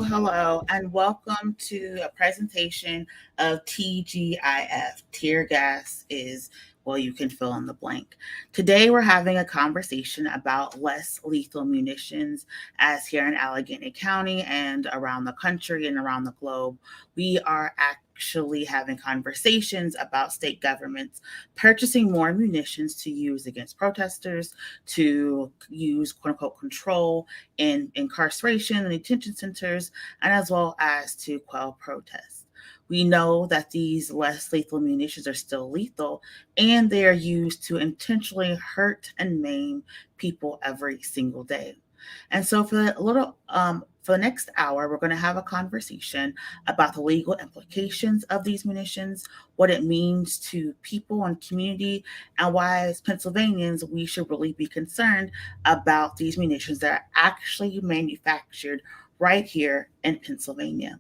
Hello, and welcome to a presentation of TGIF. Tear gas is, well, you can fill in the blank. Today, we're having a conversation about less lethal munitions, as here in Allegheny County and around the country and around the globe, we are actually having conversations about state governments purchasing more munitions to use against protesters, to use quote unquote control in incarceration and detention centers, and as well as to quell protests. We know that these less lethal munitions are still lethal, and they are used to intentionally hurt and maim people every single day. And so for the next hour, we're going to have a conversation about the legal implications of these munitions, what it means to people and community, and why as Pennsylvanians, we should really be concerned about these munitions that are actually manufactured right here in Pennsylvania.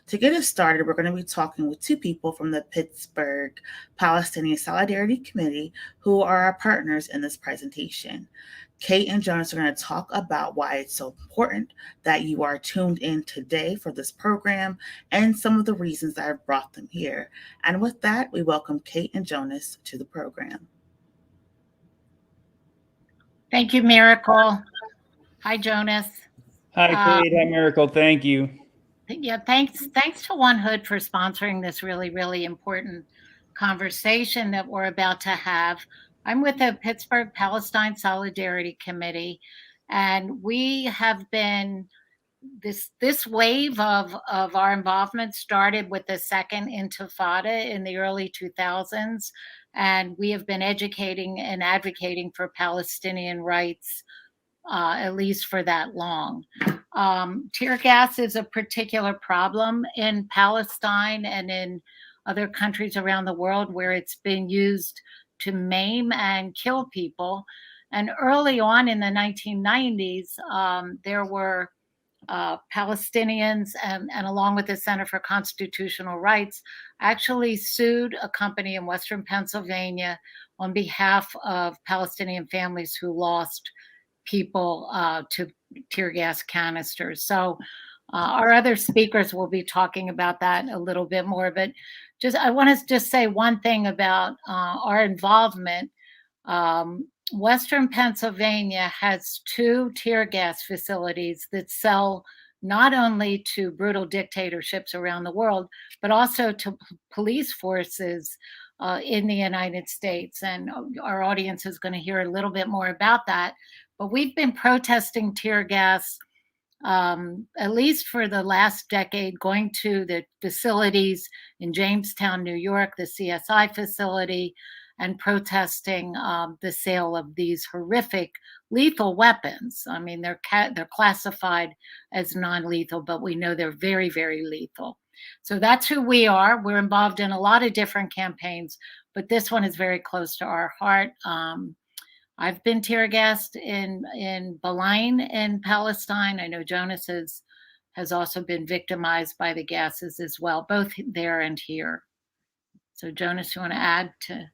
To get us started, we're going to be talking with two people from the Pittsburgh Palestinian Solidarity Committee who are our partners in this presentation. Kate and Jonas are going to talk about why it's so important that you are tuned in today for this program and some of the reasons that have brought them here. And with that, we welcome Kate and Jonas to the program. Thank you, Miracle. Hi, Jonas. Hi, Kate. Hi, Miracle. Thank you. Yeah, thanks to One Hood for sponsoring this really important conversation that we're about to have. I'm with the Pittsburgh Palestine Solidarity Committee, and we have been, this wave of our involvement started with the second Intifada in the early 2000s, and we have been educating and advocating for Palestinian rights at least for that long. Tear gas is a particular problem in Palestine and in other countries around the world where it's been used to maim and kill people. And early on in the 1990s, there were Palestinians and along with the Center for Constitutional Rights actually sued a company in Western Pennsylvania on behalf of Palestinian families who lost people to tear gas canisters. So our other speakers will be talking about that a little bit more, but I want to just say one thing about our involvement. Western Pennsylvania has two tear gas facilities that sell not only to brutal dictatorships around the world, but also to police forces in the United States. And our audience is going to hear a little bit more about that. But we've been protesting tear gas at least for the last decade, going to the facilities in Jamestown, New York, the CSI facility, and protesting the sale of these horrific lethal weapons. I mean, they're classified as non-lethal, but we know they're very, very lethal. So that's who we are. We're involved in a lot of different campaigns, but this one is very close to our heart. I've been tear gassed in Bolak in Palestine. I know Jonas has also been victimized by the gases as well, both there and here. So Jonas, you want to add to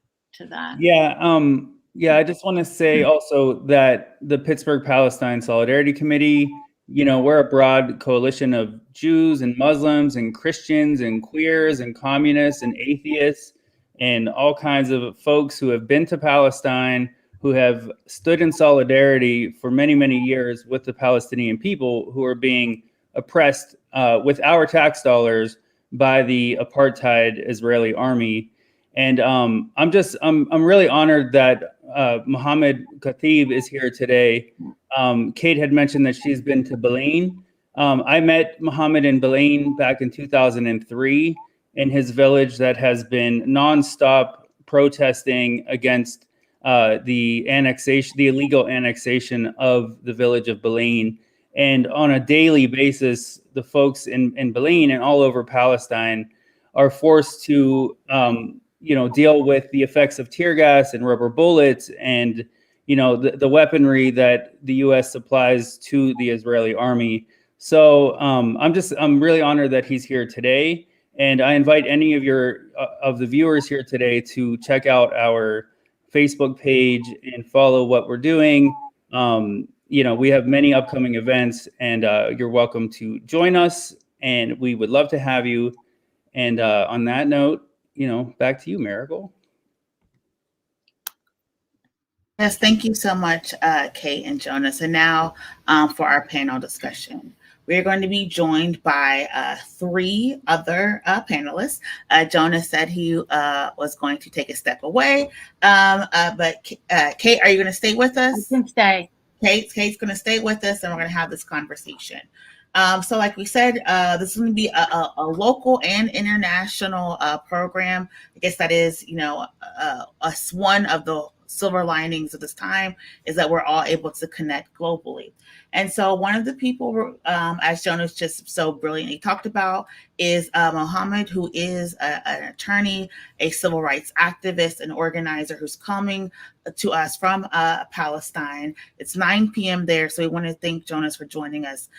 that? Yeah, I just want to say also that the Pittsburgh Palestine Solidarity Committee, we're a broad coalition of Jews and Muslims and Christians and queers and communists and atheists and all kinds of folks who have been to Palestine, who have stood in solidarity for many, many years with the Palestinian people who are being oppressed with our tax dollars by the apartheid Israeli army. And I'm really honored that Mohamed Khatib is here today. Kate had mentioned that she's been to Belen. I met Mohamed in Belen back in 2003 in his village that has been nonstop protesting against the illegal annexation of the village of Belen. And on a daily basis, the folks in Belen and all over Palestine are forced to deal with the effects of tear gas and rubber bullets and the weaponry that the U.S. supplies to the Israeli army. So I'm really honored that he's here today, and I invite any of the viewers here today to check out our Facebook page and follow what we're doing. We have many upcoming events, and you're welcome to join us, and we would love to have you. And on that note, back to you, Miracle. Yes, thank you so much, Kate and Jonas. And now for our panel discussion. We're going to be joined by 3 other panelists. Jonas said he was going to take a step away, but Kate, are you going to stay with us? I can stay. Kate's going to stay with us, and we're going to have this conversation. So like we said, this is going to be a local and international program. I guess that is, one of the silver linings of this time is that we're all able to connect globally. And so one of the people, as Jonas just so brilliantly talked about, is Mohamed, who is an attorney, a civil rights activist, and organizer who's coming to us from Palestine. It's 9 p.m. there, so we want to thank Jonas for joining us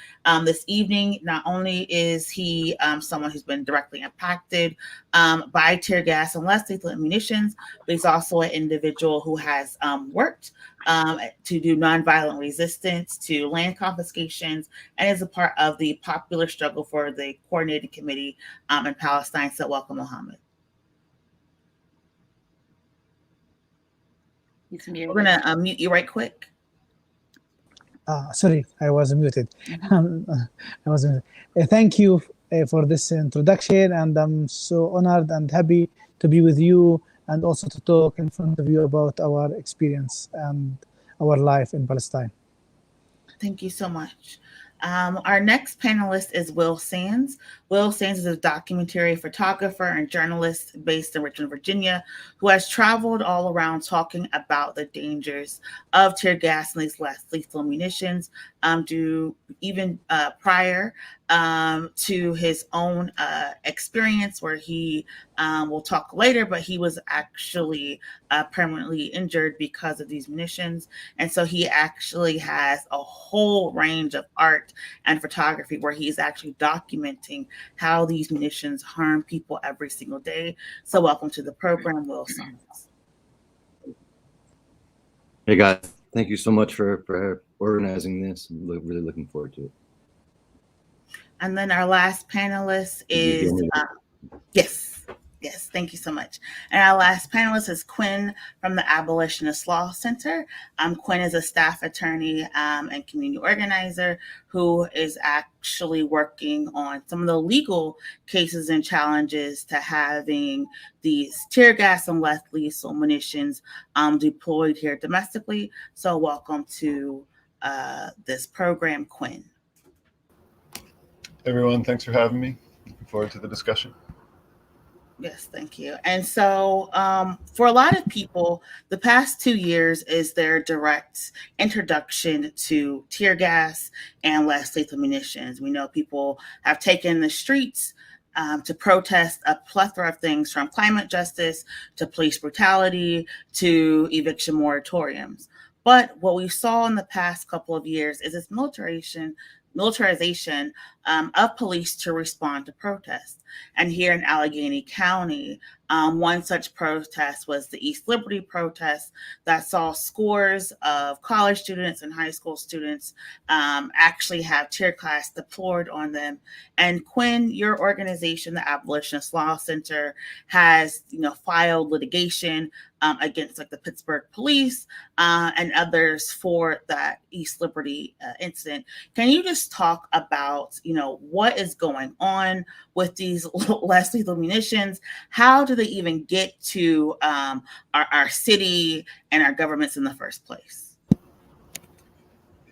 this evening. Not only is he someone who's been directly impacted by tear gas and less lethal munitions, but he's also an individual who has worked to do nonviolent resistance to land confiscations and is a part of the popular struggle for the coordinating committee in Palestine. So welcome, Mohamed. We're going to unmute you right quick. Sorry, I was muted. Thank you for this introduction, and I'm so honored and happy to be with you and also to talk in front of you about our experience and our life in Palestine. Thank you so much. Our next panelist is Will Sands. Will Sands is a documentary photographer and journalist based in Richmond, Virginia, who has traveled all around talking about the dangers of tear gas and these less lethal munitions, prior to his own experience, where he will talk later, but he was actually permanently injured because of these munitions. And so he actually has a whole range of art and photography where he's actually documenting how these munitions harm people every single day. So welcome to the program, Will Sands. Hey guys, thank you so much for organizing this. I'm really looking forward to it. And then our last panelist is, Yes, thank you so much. And our last panelist is Quinn from the Abolitionist Law Center. Quinn is a staff attorney and community organizer who is actually working on some of the legal cases and challenges to having these tear gas and less lethal munitions deployed here domestically. So welcome to this program, Quinn. Everyone, thanks for having me. Looking forward to the discussion. Yes, thank you. And so for a lot of people, the past 2 years is their direct introduction to tear gas and less lethal munitions. We know people have taken the streets to protest a plethora of things, from climate justice to police brutality to eviction moratoriums. But what we saw in the past couple of years is this militarization of police to respond to protests. And here in Allegheny County, One such protest was the East Liberty protest that saw scores of college students and high school students actually have tear gas deployed on them. And Quinn, your organization, the Abolitionist Law Center, has filed litigation against like the Pittsburgh police and others for that East Liberty incident. Can you just talk about what is going on with these less lethal munitions? How do they even get to our city and our governments in the first place?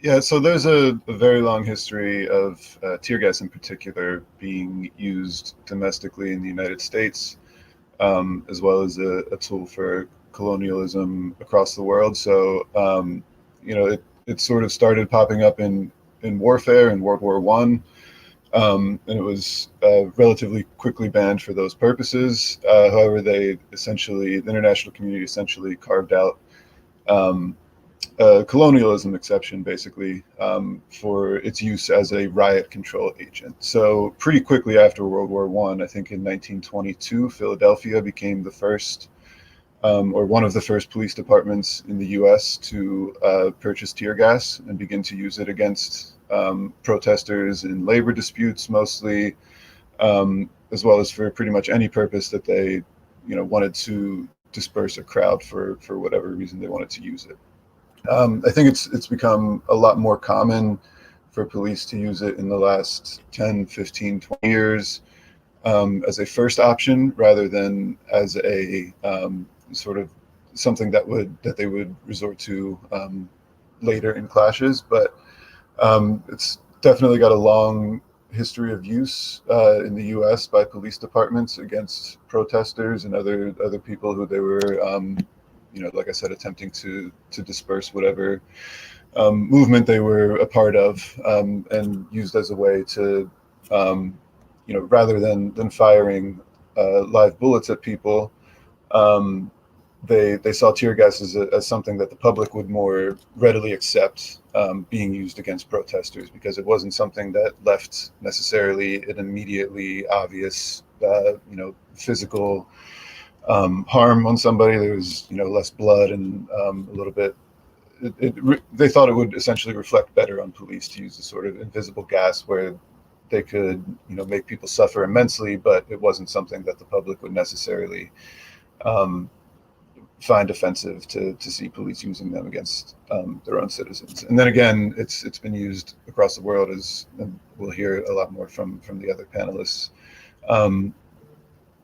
Yeah, so there's a very long history of tear gas in particular being used domestically in the United States, as well as a tool for colonialism across the world. So, it sort of started popping up in warfare in World War I. And it was relatively quickly banned for those purposes. However, the international community essentially carved out a colonialism exception, basically, for its use as a riot control agent. So pretty quickly after World War I think in 1922, Philadelphia became the first or one of the first police departments in the U.S. to purchase tear gas and begin to use it against protesters in labor disputes mostly, as well as for pretty much any purpose that they wanted to disperse a crowd for whatever reason they wanted to use it. I think it's become a lot more common for police to use it in the last 10, 15, 20 years as a first option rather than as a sort of something that they would resort to later in clashes. But it's definitely got a long history of use in the U.S. by police departments against protesters and other people who they were, like I said, attempting to disperse whatever movement they were a part of, and used as a way to, rather than firing live bullets at people, they saw tear gas as something that the public would more readily accept being used against protesters, because it wasn't something that left necessarily an immediately obvious, physical harm on somebody. There was, less blood and a little bit. They thought it would essentially reflect better on police to use a sort of invisible gas where they could, make people suffer immensely, but it wasn't something that the public would necessarily find offensive to see police using them against their own citizens. And then again, it's been used across the world, as we'll hear a lot more from the other panelists,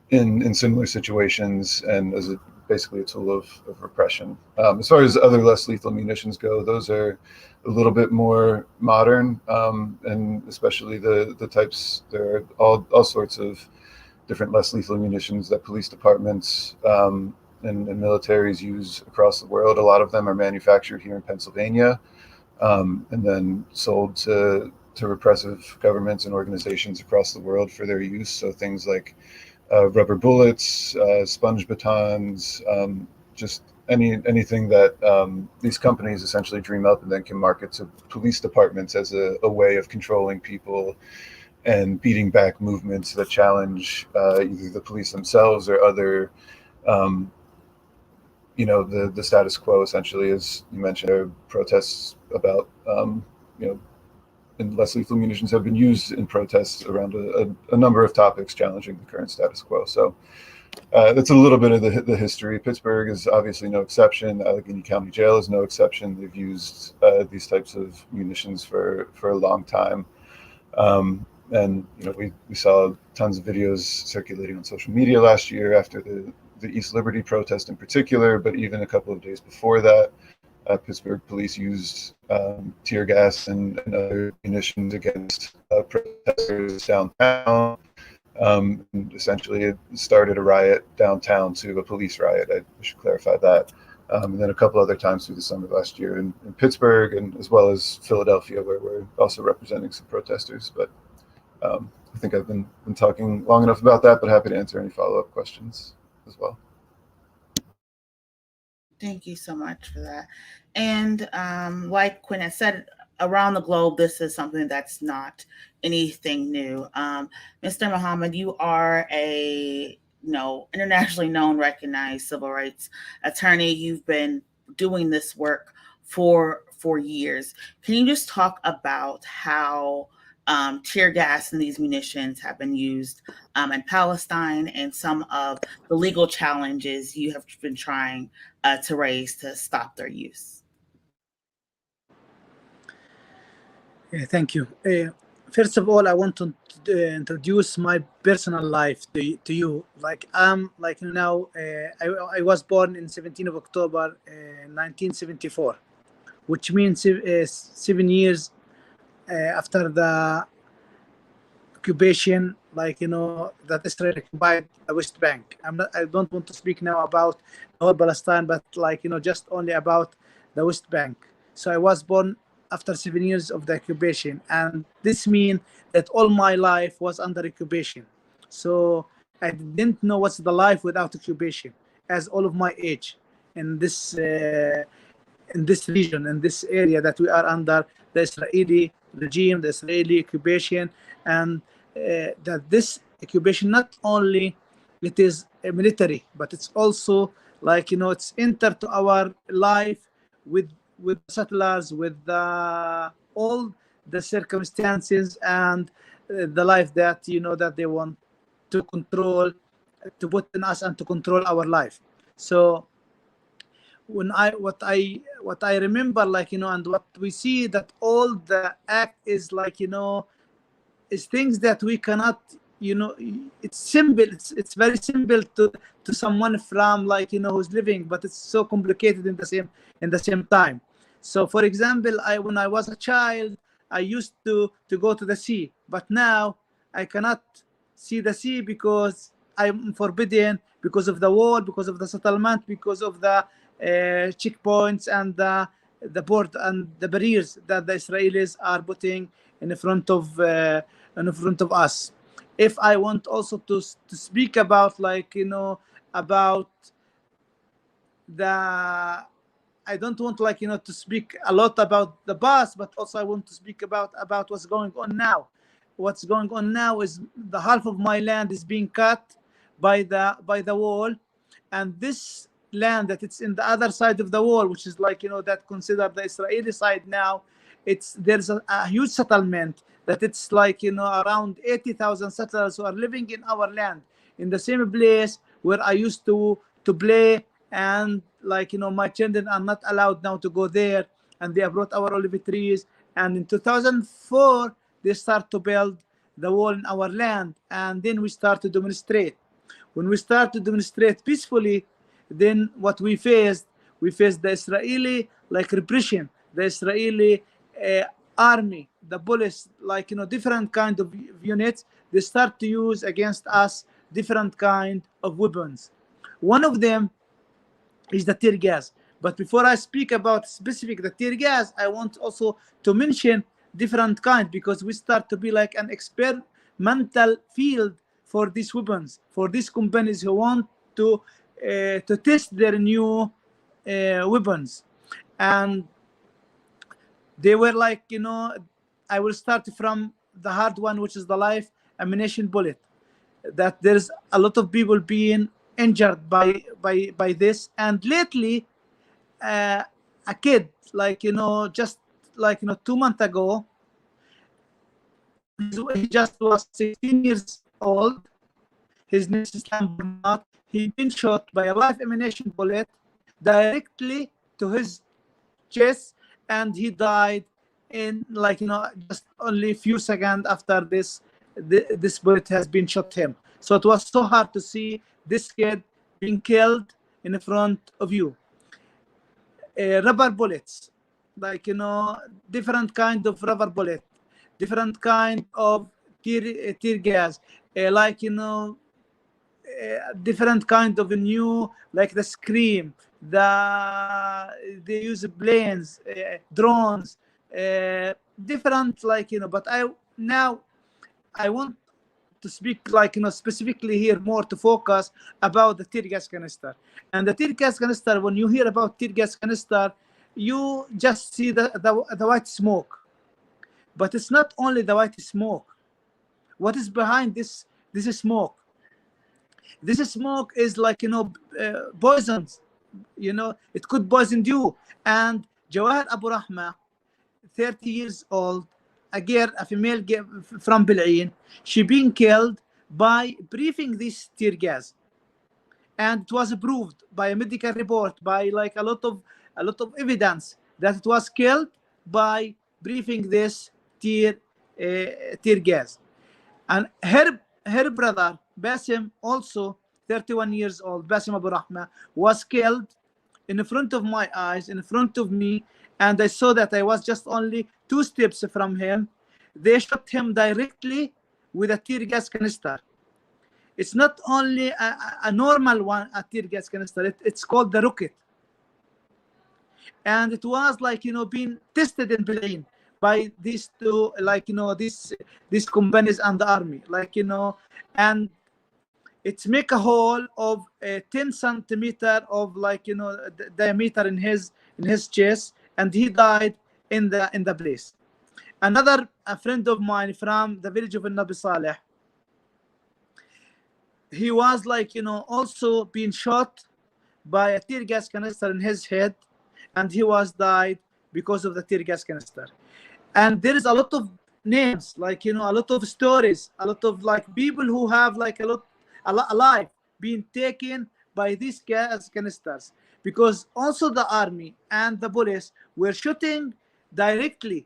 in similar situations and as basically a tool of repression. As far as other less lethal munitions go, those are a little bit more modern, and especially the types, there are all sorts of different less lethal munitions that police departments and militaries use across the world. A lot of them are manufactured here in Pennsylvania, and then sold to repressive governments and organizations across the world for their use. So things like rubber bullets, sponge batons, just anything that these companies essentially dream up and then can market to police departments as a way of controlling people and beating back movements that challenge either the police themselves or other, the status quo. Essentially, as you mentioned, there are protests about, and less lethal munitions have been used in protests around a number of topics challenging the current status quo. So that's a little bit of the history. Pittsburgh is obviously no exception. Allegheny County Jail is no exception. They've used these types of munitions for a long time. And we saw tons of videos circulating on social media last year after the East Liberty protest in particular, but even a couple of days before that, Pittsburgh police used tear gas and other munitions against protesters downtown. Essentially, it started a riot downtown to a police riot. I should clarify that. And then a couple other times through the summer last year in Pittsburgh, and as well as Philadelphia, where we're also representing some protesters. But I think I've been talking long enough about that, but happy to answer any follow-up questions as well. Thank you so much for that. And like Quinn has said, around the globe, this is something that's not anything new. Mr. Mohamed, you are a internationally known, recognized civil rights attorney. You've been doing this work for years. Can you just talk about how tear gas and these munitions have been used in Palestine, and some of the legal challenges you have been trying to raise to stop their use? Thank you. First of all, I want to introduce my personal life to you. I was born in 17th of October 1974, which means 7 years after the occupation, that Israel occupied the West Bank. I don't want to speak now about the whole Palestine, but just only about the West Bank. So I was born after 7 years of the occupation, and this means that all my life was under occupation. So I didn't know what's the life without occupation, as all of my age in this region, in this area that we are under the Israeli regime, the Israeli occupation, and that this occupation not only it is a military, but it's also it's entered to our life with settlers, with all the circumstances and the life that that they want to control, to put in us and to control our life. So when what I remember, and what we see, that all the act is is things that we cannot, it's simple, it's very simple to someone from who's living, but it's so complicated in the same time. So for example, when I was a child, I used to go to the sea, but now I cannot see the sea because I'm forbidden, because of the wall, because of the settlement, because of the checkpoints and the board and the barriers that the Israelis are putting in front of us. If I want also to speak about about the, I don't want to speak a lot about the past, but also I want to speak about what's going on now. What's going on now is the half of my land is being cut by the wall, and this land that it's in the other side of the wall, which is that considered the Israeli side now, there's a huge settlement that it's around 80,000 settlers who are living in our land, in the same place where I used to play, and my children are not allowed now to go there, and they have brought our olive trees, and in 2004 they start to build the wall in our land, and then we start to demonstrate. When we start to demonstrate peacefully, then what we faced the Israeli repression, the Israeli army, the police, different kind of units. They start to use against us different kind of weapons. One of them is the tear gas. But before I speak about specific the tear gas, I want also to mention different kind, because we start to be like an experimental field for these weapons, for these companies who want to test their new weapons. And they were I will start from the hard one, which is the live ammunition bullet, that there's a lot of people being injured by this. And lately a kid just 2 months ago, he just was 16 years old. His name is Mohamed. He been shot by a live ammunition bullet directly to his chest, and he died in just only a few seconds after this bullet has been shot him. So it was so hard to see this kid being killed in front of you. Rubber bullets, different kind of rubber bullet, different kind of tear gas, different kind of new, the Scream, they use planes, drones, different but I want to speak specifically here more to focus about the tear gas canister. And the tear gas canister, when you hear about tear gas canister, you just see the white smoke, but it's not only the white smoke. What is behind this smoke? This smoke is like, poisons. It could poison you. And Jawahar Abu Rahma, 30 years old, a girl, a female from Bil'in, she been killed by breathing this tear gas. And it was proved by a medical report, by like a lot of evidence that it was killed by breathing this tear gas. And her brother Basim, also 31 years old, Basim Abu Rahma, was killed in front of my eyes, in front of me, and I saw that I was just only 2 steps from him. They shot him directly with a tear gas canister. It's not only a normal one, a tear gas canister. It's called the rocket, and it was like, being tested in Bil'in by these two, like, these companies and the army, like, and it's make a hole of 10 centimeter of, like, diameter in his chest, and he died in the place. Another friend of mine from the village of Nabi Saleh, he was like, also being shot by a tear gas canister in his head, and he was died because of the tear gas canister. And there is a lot of names, like, a lot of stories, a lot of like people who have like a lot alive being taken by these gas canisters, because also the army and the police were shooting directly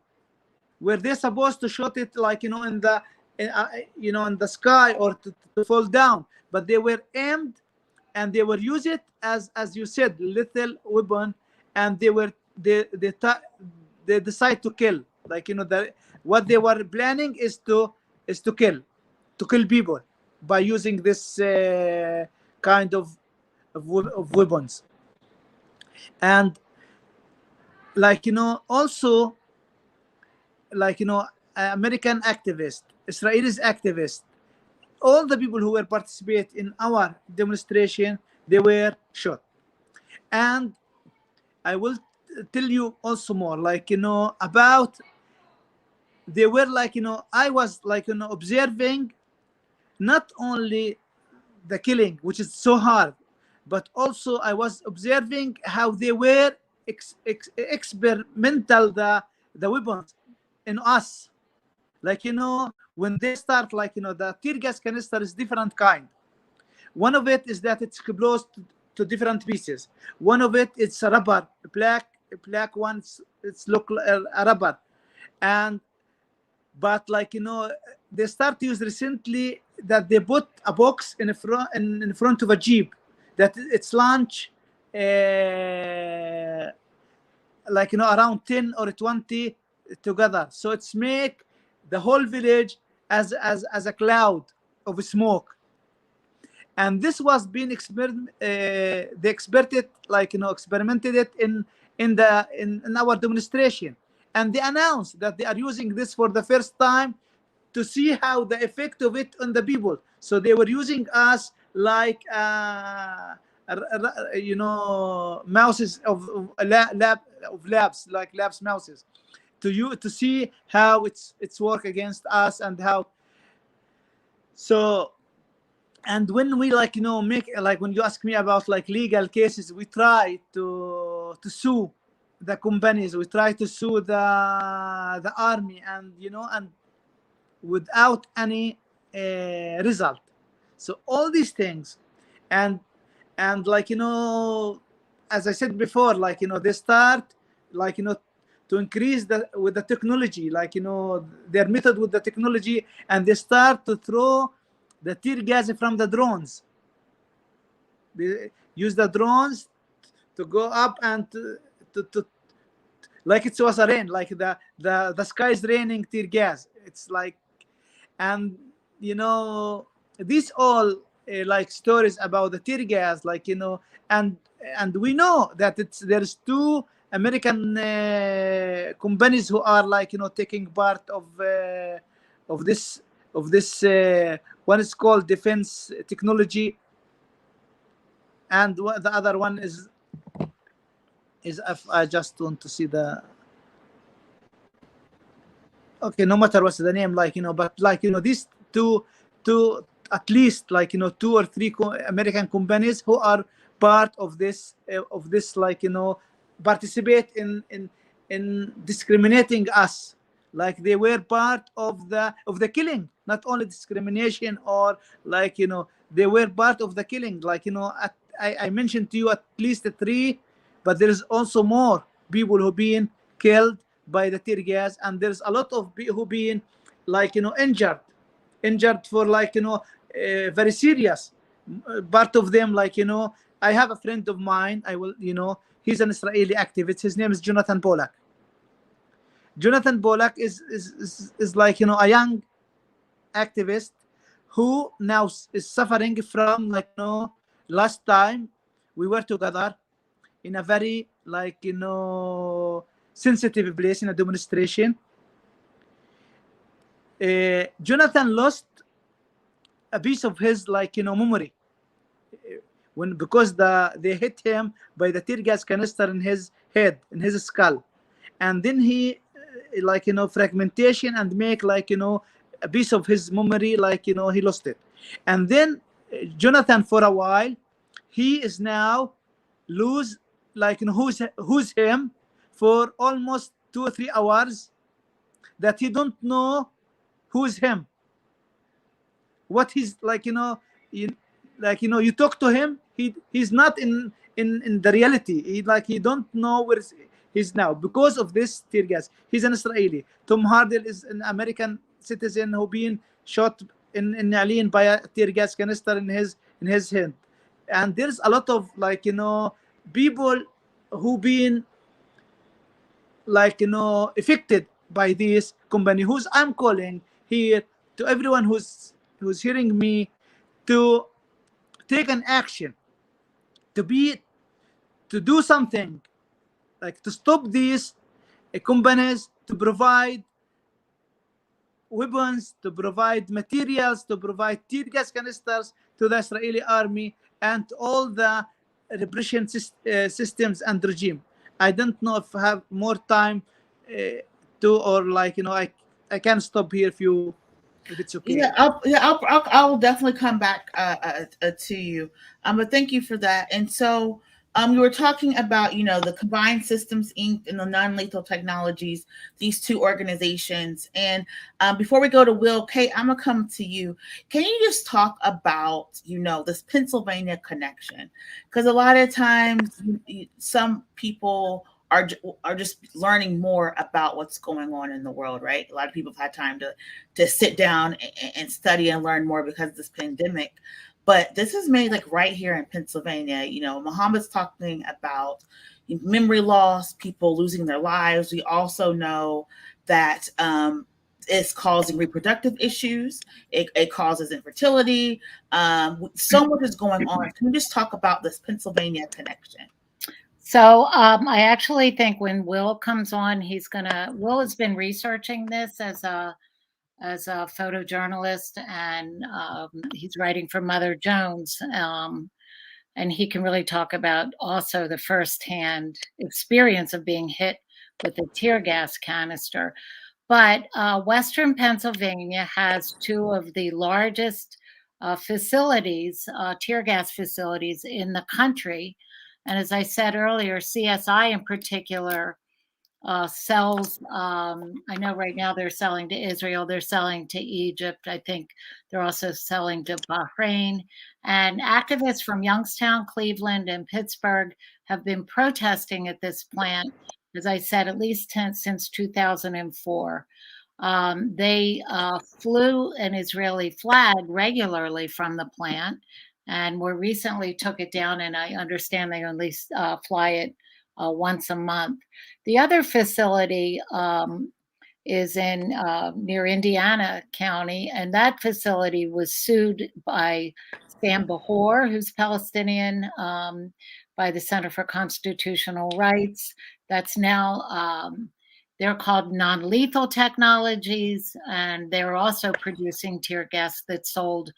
where they're supposed to shoot it, like, in the in the sky, or to fall down, but they were aimed, and they were use it as you said, lethal weapon, and they decide to kill, like, what they were planning is to kill people by using this kind of weapons. And like, also, like, American activists, Israelis activists, all the people who were participate in our demonstration, they were shot. And I will tell you also more, like, about, they were like, I was like, observing not only the killing, which is so hard, but also I was observing how they were experimental the weapons in us. Like, when they start, like, the tear gas canister is different kind. One of it is that it's explodes to different pieces. One of it, it's a rubber, black one, it's look a rubber. And but, like, they start to use recently that they put a box in front of a jeep that it's launch like, around 10 or 20 together, so it's make the whole village as a cloud of smoke. And this was being they experimented it in our demonstration, and they announced that they are using this for the first time to see how the effect of it on the people. So they were using us like mouses of labs, like labs mouses, to see how it's work against us, and how. So, and when we, like, make, like, when you ask me about like legal cases, we try to sue the companies, we try to sue the army, and and without any result. So all these things, and like, as I said before, like, they start, like, to increase with the technology, like, their method with the technology, and they start to throw the tear gas from the drones. They use the drones to go up and to like it was a rain, like the sky is raining tear gas. It's like, and these all like stories about the tear gas, like, and we know that there's 2 American companies who are, like, taking part of this one is called Defense Technology, and the other one is I just want to see the, okay, no matter what's the name, like, but like, these two at least 2 or 3 American companies who are part of this participate in discriminating us, like they were part of the killing, not only discrimination, or they were part of the killing. I mentioned to you at least 3, but there is also more people who been killed by the tear gas, and there's a lot of who been injured for very serious. Part of them, I have a friend of mine, I will he's an Israeli activist. His name is Jonathan Bolak. Jonathan Bolak is a young activist who now is suffering from last time we were together in a very sensitive place in a demonstration. Jonathan lost a piece of his memory because they hit him by the tear gas canister in his head, in his skull, and then he fragmentation and make a piece of his memory, he lost it. And then Jonathan, for a while, he is now lose who's him for almost 2 or 3 hours, that he don't know who's him, what he's you talk to him, he's not in the reality. He don't know where he's now because of this tear gas. He's an Israeli. Tom Hardin is an American citizen who been shot in Nalin by a tear gas canister in his head. And there's a lot of people who been affected by this company, who's I'm calling here to everyone who's hearing me to take an action, to do something, to stop these companies, to provide weapons, to provide materials, to provide tear gas canisters to the Israeli army and to all the repression systems and regime. I don't know if I have more time I can stop here if it's okay. Yeah, I'll definitely come back to you. But thank you for that. And so, you were talking about the Combined Systems Inc. and the Nonlethal Technologies, these 2 organizations. And before we go to Will, Kate, I'm gonna come to you. Can you just talk about this Pennsylvania connection? Because a lot of times some people are just learning more about what's going on in the world, right? A lot of people have had time to sit down and study and learn more because of this pandemic. But this is made right here in Pennsylvania. Mohamed's talking about memory loss, people losing their lives. We also know that it's causing reproductive issues. It causes infertility. So much is going on. Can you just talk about this Pennsylvania connection? So I actually think when Will comes on, Will has been researching this as a photojournalist, and he's writing for Mother Jones, and he can really talk about also the firsthand experience of being hit with a tear gas canister. But Western Pennsylvania has 2 of the largest facilities, tear gas facilities in the country. And as I said earlier, CSI in particular sells, I know right now they're selling to Israel, they're selling to Egypt. I think they're also selling to Bahrain. And activists from Youngstown, Cleveland, and Pittsburgh have been protesting at this plant, as I said, at least since 2004. They flew an Israeli flag regularly from the plant, and more recently took it down, and I understand they only fly it once a month. The other facility is in near Indiana County, and that facility was sued by Sam Bahor, who's Palestinian, by the Center for Constitutional Rights. That's now they're called Nonlethal Technologies, and they're also producing tear gas that's sold,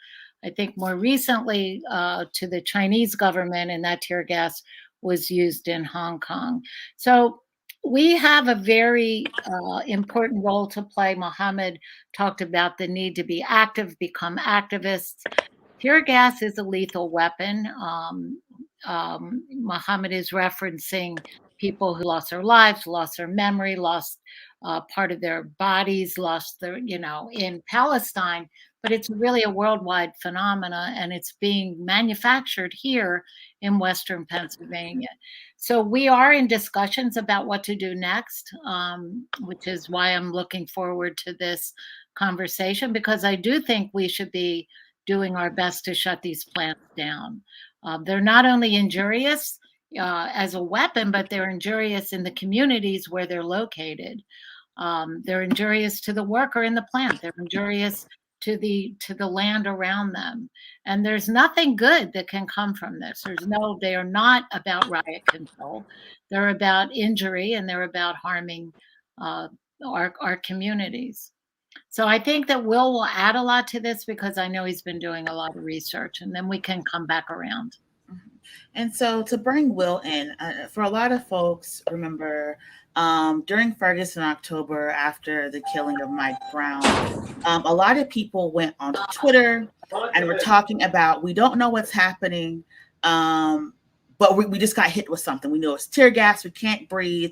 I think, more recently to the Chinese government, and that tear gas was used in Hong Kong. So we have a very important role to play. Mohamed talked about the need to be active, become activists. Tear gas is a lethal weapon. Mohammed is referencing people who lost their lives, lost their memory, lost part of their bodies, lost their, in Palestine. But it's really a worldwide phenomena, and it's being manufactured here in Western Pennsylvania. So we are in discussions about what to do next, which is why I'm looking forward to this conversation, because I do think we should be doing our best to shut these plants down. They're not only injurious as a weapon, but they're injurious in the communities where they're located. They're injurious to the worker in the plant. They're injurious to the land around them. And there's nothing good that can come from this. They are not about riot control. They're about injury, and they're about harming our communities. So I think that Will add a lot to this, because I know he's been doing a lot of research, and then we can come back around. And so to bring Will in, for a lot of folks, remember during Ferguson, October, after the killing of Mike Brown, a lot of people went on Twitter and were talking about, we don't know what's happening, but we just got hit with something. We know it's tear gas. We can't breathe.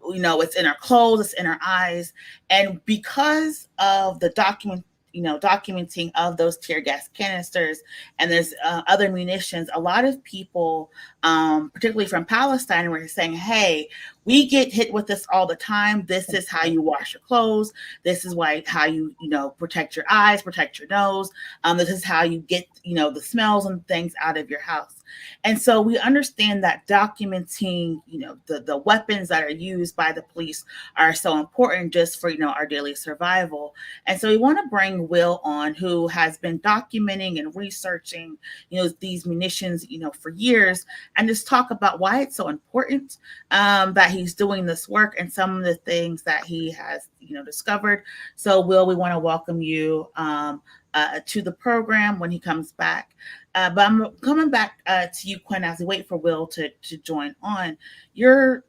We know it's in our clothes. It's in our eyes. And because of the documenting of those tear gas canisters, and there's other munitions, a lot of people, particularly from Palestine, were saying, hey, we get hit with this all the time. This is how you wash your clothes. This is how you protect your eyes, protect your nose. This is how you get, the smells and things out of your house. And so we understand that documenting, the weapons that are used by the police are so important just for, our daily survival. And so we want to bring Will on, who has been documenting and researching, these munitions, for years, and just talk about why it's so important that he's doing this work and some of the things that he has, discovered. So Will, we want to welcome you to the program when he comes back. But I'm coming back to you, Quinn, as we wait for Will to join on. You're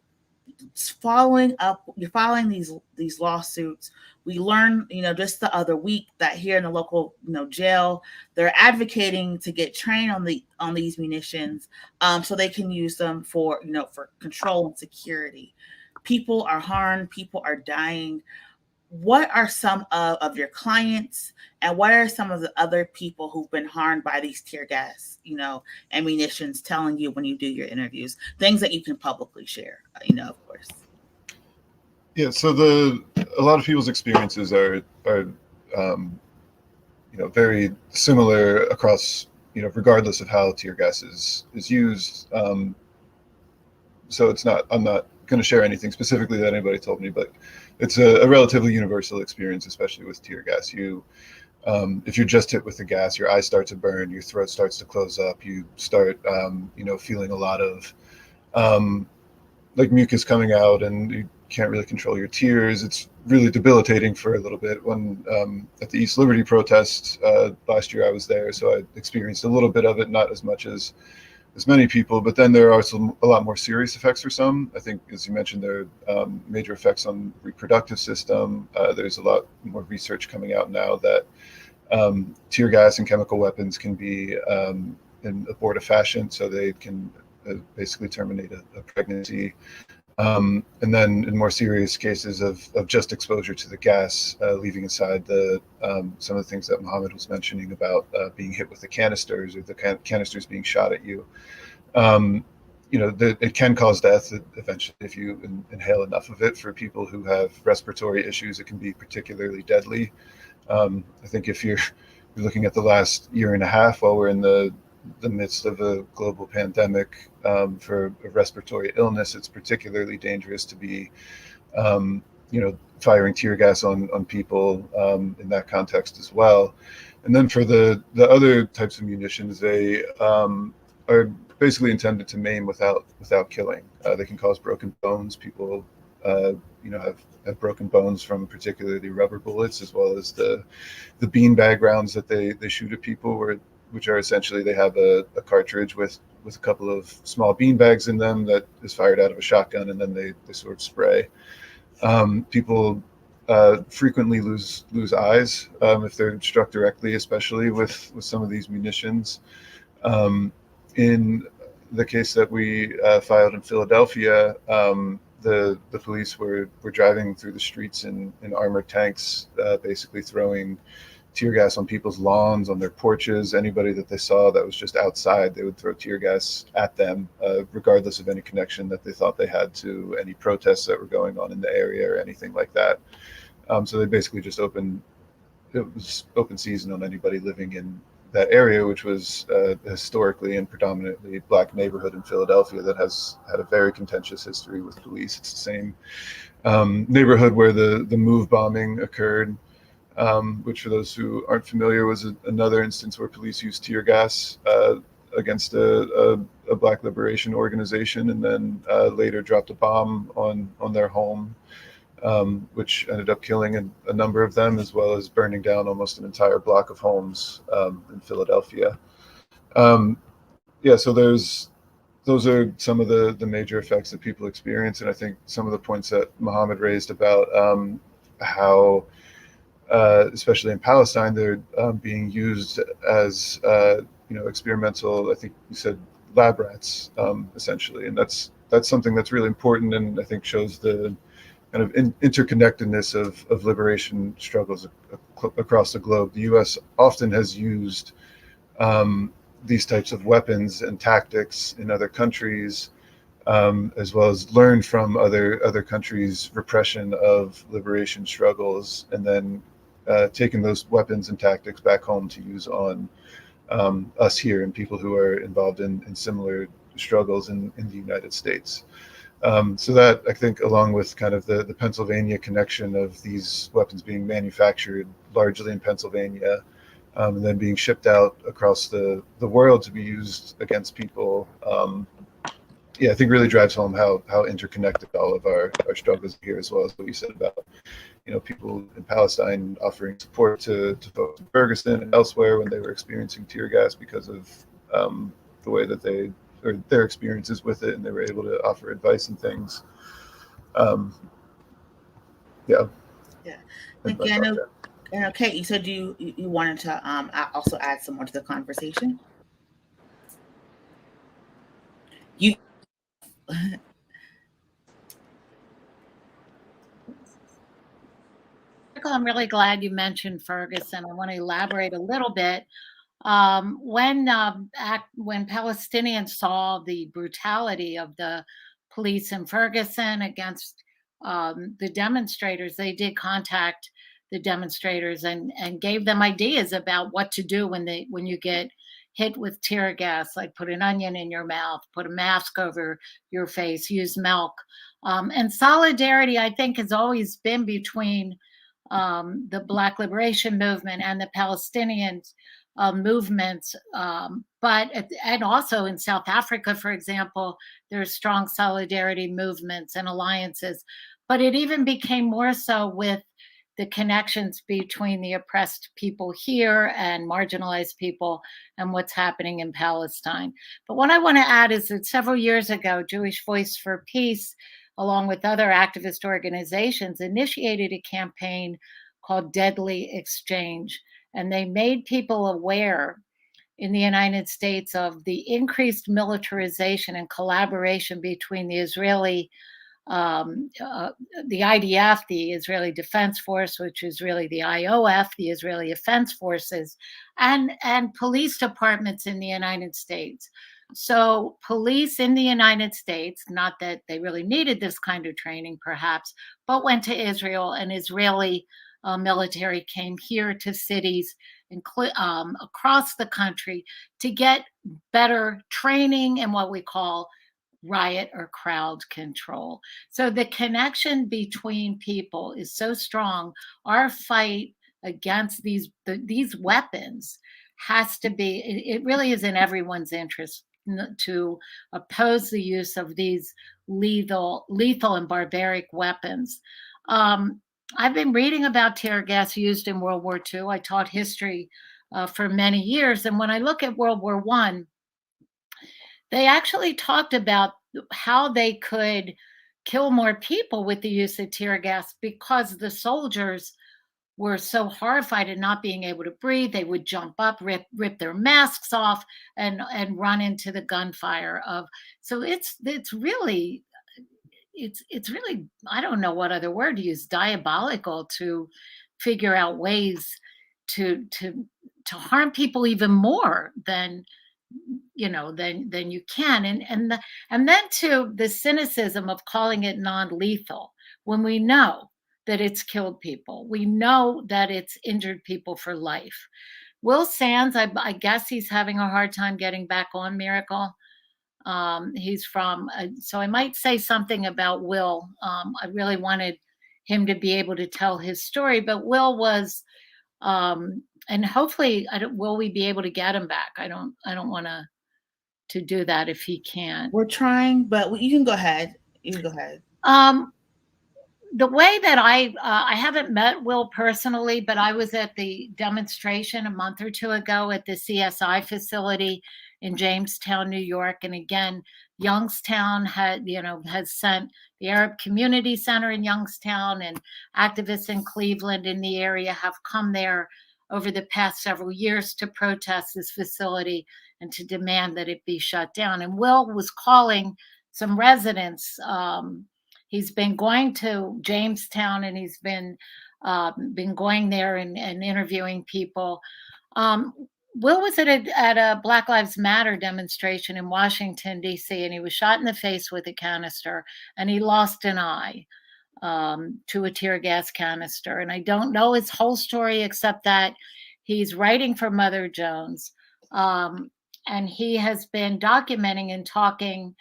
following these lawsuits. We learned, just the other week that here in the local, jail, they're advocating to get trained on these munitions, so they can use them for control and security. People are harmed. People are dying. What are some of your clients, and what are some of the other people who've been harmed by these tear gas, and munitions telling you when you do your interviews? Things that you can publicly share, of course. Yeah, so a lot of people's experiences are very similar across, regardless of how tear gas is used. So I'm not going to share anything specifically that anybody told me, but it's a relatively universal experience, especially with tear gas. If you're just hit with the gas, your eyes start to burn, your throat starts to close up, you start, feeling a lot of like mucus coming out, and you can't really control your tears. It's really debilitating for a little bit. When at the East Liberty protest last year, I was there, so I experienced a little bit of it, not as much as many people, but then there are a lot more serious effects for some. I think, as you mentioned, there are major effects on the reproductive system. There's a lot more research coming out now that tear gas and chemical weapons can be in abortive fashion, so they can basically terminate a pregnancy. And then in more serious cases of just exposure to the gas, leaving aside some of the things that Mohamed was mentioning about being hit with the canisters, or the canisters being shot at you, it can cause death eventually if you inhale enough of it. For people who have respiratory issues, it can be particularly deadly. I think if you're looking at the last year and a half, while we're in the midst of a global pandemic for a respiratory illness, it's particularly dangerous to be, firing tear gas on people in that context as well. And then for the other types of munitions, they are basically intended to maim without killing. They can cause broken bones. People, have broken bones from particularly rubber bullets, as well as the beanbag rounds that they shoot at people, which are essentially, they have a cartridge with a couple of small bean bags in them that is fired out of a shotgun, and then they sort of spray. People frequently lose eyes if they're struck directly, especially with some of these munitions. In the case that we filed in Philadelphia, the police were driving through the streets in armored tanks, basically throwing tear gas on people's lawns, on their porches. Anybody that they saw that was just outside, they would throw tear gas at them, regardless of any connection that they thought they had to any protests that were going on in the area or anything like that. So they basically just it was open season on anybody living in that area, which was historically and predominantly Black neighborhood in Philadelphia that has had a very contentious history with police. It's the same neighborhood where the MOVE bombing occurred, which for those who aren't familiar was another instance where police used tear gas against a Black liberation organization, and then later dropped a bomb on their home, which ended up killing a number of them, as well as burning down almost an entire block of homes in Philadelphia. So those are some of the major effects that people experience, and I think some of the points that Mohamed raised about how, especially in Palestine, they're being used as experimental. I think you said lab rats, essentially, and that's something that's really important, and I think shows the kind of interconnectedness of liberation struggles across the globe. The U.S. often has used these types of weapons and tactics in other countries, as well as learned from other countries' repression of liberation struggles, and then taken those weapons and tactics back home to use on us here and people who are involved in similar struggles in the United States. So that, I think, along with kind of the Pennsylvania connection of these weapons being manufactured largely in Pennsylvania, and then being shipped out across the world to be used against people, I think really drives home how interconnected all of our struggles here, as well as what you said about people in Palestine offering support to folks in Ferguson and elsewhere when they were experiencing tear gas because of the way that or their experiences with it, and they were able to offer advice and things. Yeah. Thank you. I know, Kate, you said you wanted to also add some more to the conversation. I'm really glad you mentioned Ferguson. I want to elaborate a little bit. When Palestinians saw the brutality of the police in Ferguson against the demonstrators, they did contact the demonstrators and gave them ideas about what to do when you get hit with tear gas, like put an onion in your mouth, put a mask over your face, use milk. And solidarity, I think, has always been between the Black liberation movement and the Palestinian movements, and also in South Africa, for example, there's strong solidarity movements and alliances. But it even became more so with the connections between the oppressed people here and marginalized people and what's happening in Palestine. But what I want to add is that several years ago, Jewish Voice for Peace, along with other activist organizations, initiated a campaign called Deadly Exchange. And they made people aware in the United States of the increased militarization and collaboration between the Israeli, the IDF, the Israeli Defense Force, which is really the IOF, the Israeli Defense Forces, and police departments in the United States. So police in the United States, not that they really needed this kind of training perhaps, but went to Israel, and Israeli military came here to cities across the country to get better training in what we call riot or crowd control. So the connection between people is so strong. Our fight against these weapons has to be, it really is in everyone's interest to oppose the use of these lethal and barbaric weapons. I've been reading about tear gas used in World War II. I taught history for many years. And when I look at World War I, they actually talked about how they could kill more people with the use of tear gas because the soldiers were so horrified at not being able to breathe. They would jump up, rip their masks off, and run into the gunfire of. So it's really I don't know what other word to use, diabolical, to figure out ways to harm people even more than than you can, and then to the cynicism of calling it non-lethal when we know that it's killed people, we know that it's injured people for life. Will Sands, I guess he's having a hard time getting back on, Miracle. He's from, so I might say something about Will. I really wanted him to be able to tell his story, but Will was, and hopefully, will we be able to get him back? I don't want to do that if he can't. We're trying, but you can go ahead. You can go ahead. The way that I haven't met Will personally, but I was at the demonstration a month or two ago at the CSI facility in Jamestown, New York. And again, Youngstown has sent the Arab Community Center in Youngstown, and activists in Cleveland in the area have come there over the past several years to protest this facility and to demand that it be shut down. And Will was calling some residents. He's been going to Jamestown, and he's been going there and interviewing people. Will was at a Black Lives Matter demonstration in Washington, D.C., and he was shot in the face with a canister, and he lost an eye to a tear gas canister. And I don't know his whole story except that he's writing for Mother Jones, and he has been documenting and talking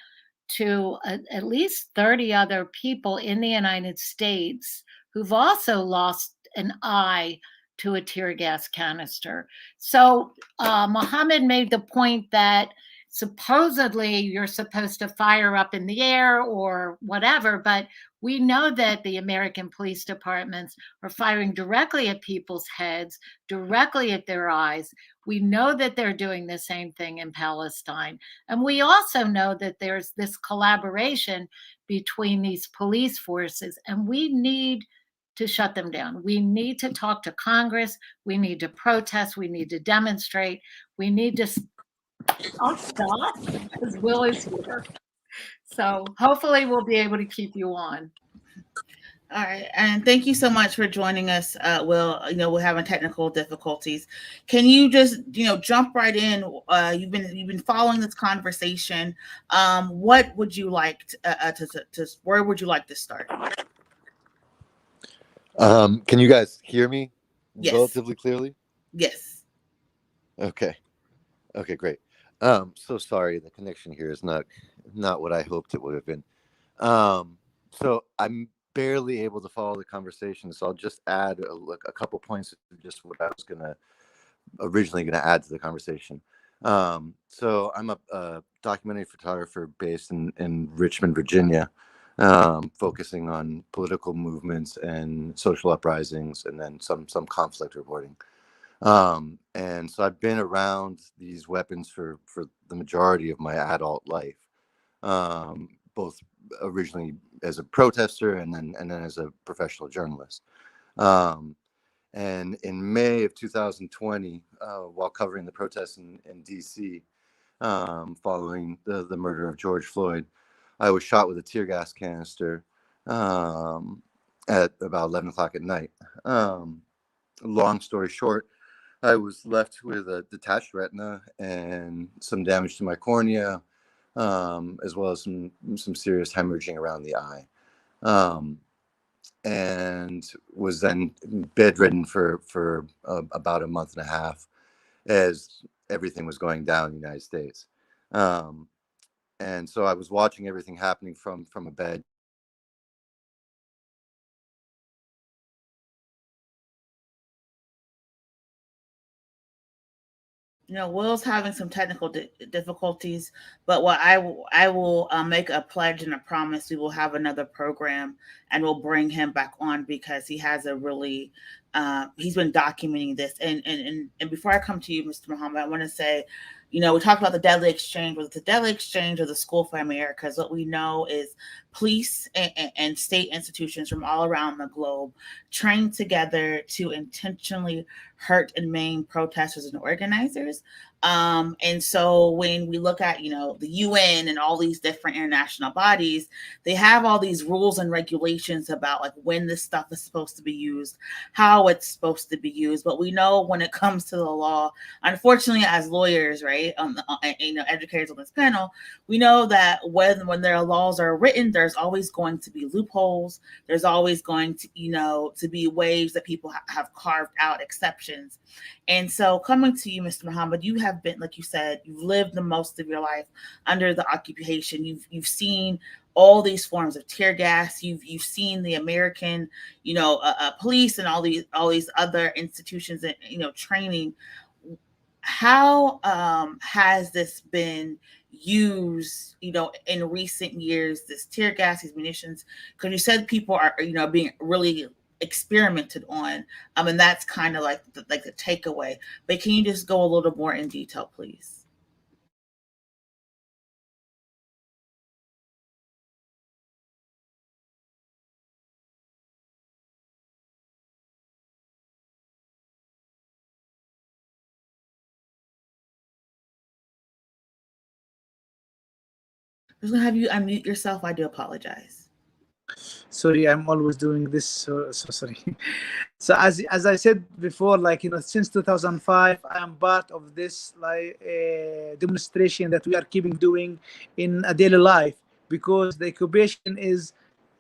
to at least 30 other people in the United States who've also lost an eye to a tear gas canister. So Mohamed made the point that supposedly you're supposed to fire up in the air or whatever, but we know that the American police departments are firing directly at people's heads, directly at their eyes. We know that they're doing the same thing in Palestine. And we also know that there's this collaboration between these police forces, and we need to shut them down. We need to talk to Congress. We need to protest. We need to demonstrate. We need to stop, because Will is here. So hopefully we'll be able to keep you on. All right, and thank you so much for joining us, Will. We're having technical difficulties. Can you just, jump right in? You've been following this conversation. What would you like to where would you like to start? Can you guys hear me relatively clearly? Yes. Okay, great. So sorry, the connection here is not what I hoped it would have been. So I'm barely able to follow the conversation, so I'll just add a couple points of just what I was originally gonna add to the conversation. So I'm a documentary photographer based in Richmond, Virginia, focusing on political movements and social uprisings, and then some conflict reporting. And so I've been around these weapons for the majority of my adult life, both originally as a protester and then as a professional journalist. And in May of 2020, while covering the protests in DC, following the murder of George Floyd, I was shot with a tear gas canister at about 11 o'clock at night. Long story short, I was left with a detached retina and some damage to my cornea, as well as some serious hemorrhaging around the eye, and was then bedridden for about a month and a half as everything was going down in the United States. And so I was watching everything happening from a bed. Will's having some technical difficulties, but what I will make a pledge and a promise. We will have another program, and we'll bring him back on because he has a really he's been documenting this. And before I come to you, Mr. Mohamed, I want to say, we talked about the deadly exchange, whether it's the deadly exchange or the School for America, because what we know is police and state institutions from all around the globe train together to intentionally hurt and maim protesters and organizers. And so when we look at, the UN and all these different international bodies, they have all these rules and regulations about like when this stuff is supposed to be used, how it's supposed to be used. But we know when it comes to the law, unfortunately, as lawyers, right, educators on this panel, we know that when their laws are written, there's always going to be loopholes. There's always going to, to be ways that people have carved out exceptions. And so coming to you, Mr. Mohamed, you have been, like you said, you've lived the most of your life under the occupation. You've seen all these forms of tear gas. You've seen the American, police and all these other institutions and, training. How has this been used, in recent years, this tear gas, these munitions? Because you said people are, being really experimented on, and that's kind of like the takeaway. But can you just go a little more in detail, please? I'm just gonna have you unmute yourself. I do apologize. Sorry, I'm always doing this. So sorry. So as I said before, since 2005, I am part of this demonstration that we are keeping doing in a daily life, because the occupation is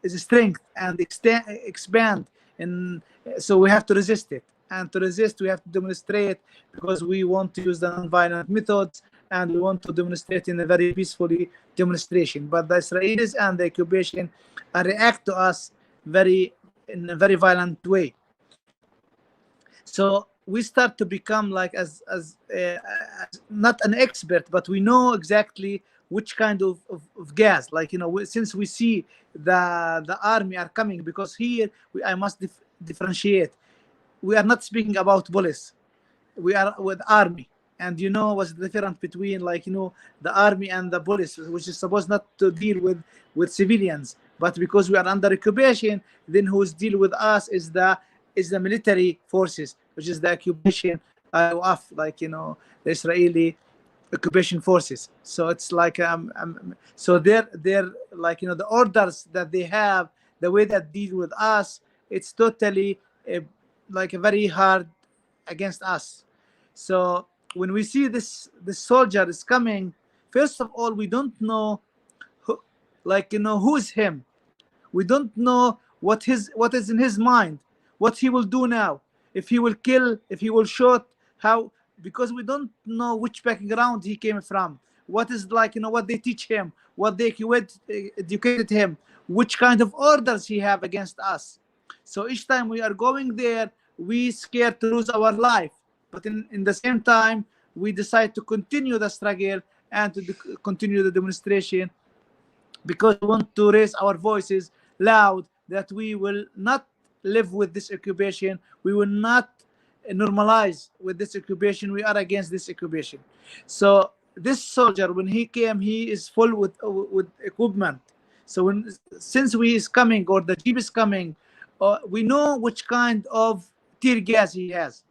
strength and expand, and so we have to resist it. And to resist, we have to demonstrate, because we want to use the non-violent methods, and we want to demonstrate in a very peacefully demonstration. But the Israelis and the occupation react to us in a very violent way. So we start to become as not an expert, but we know exactly which kind of gas. Since we see the army are coming, because here I must differentiate. We are not speaking about bullets. We are with army. And what's the difference between the army and the police, which is supposed not to deal with civilians, but because we are under occupation, then who's deal with us is the military forces, which is the occupation of the Israeli occupation forces. So it's so they're the orders that they have, the way that deal with us, it's totally very hard against us. So when we see this soldier is coming, first of all, we don't know who is him. We don't know what is in his mind, what he will do now, if he will kill, if he will shoot, how, because we don't know which background he came from, what is what they teach him, what they educated him, which kind of orders he have against us. So each time we are going there, we scared to lose our life. But in the same time, we decide to continue the struggle and to continue the demonstration, because we want to raise our voices loud that we will not live with this occupation. We will not normalize with this occupation. We are against this occupation. So this soldier, when he came, he is full with equipment. So since he is coming, or the jeep is coming, we know which kind of tear gas he has.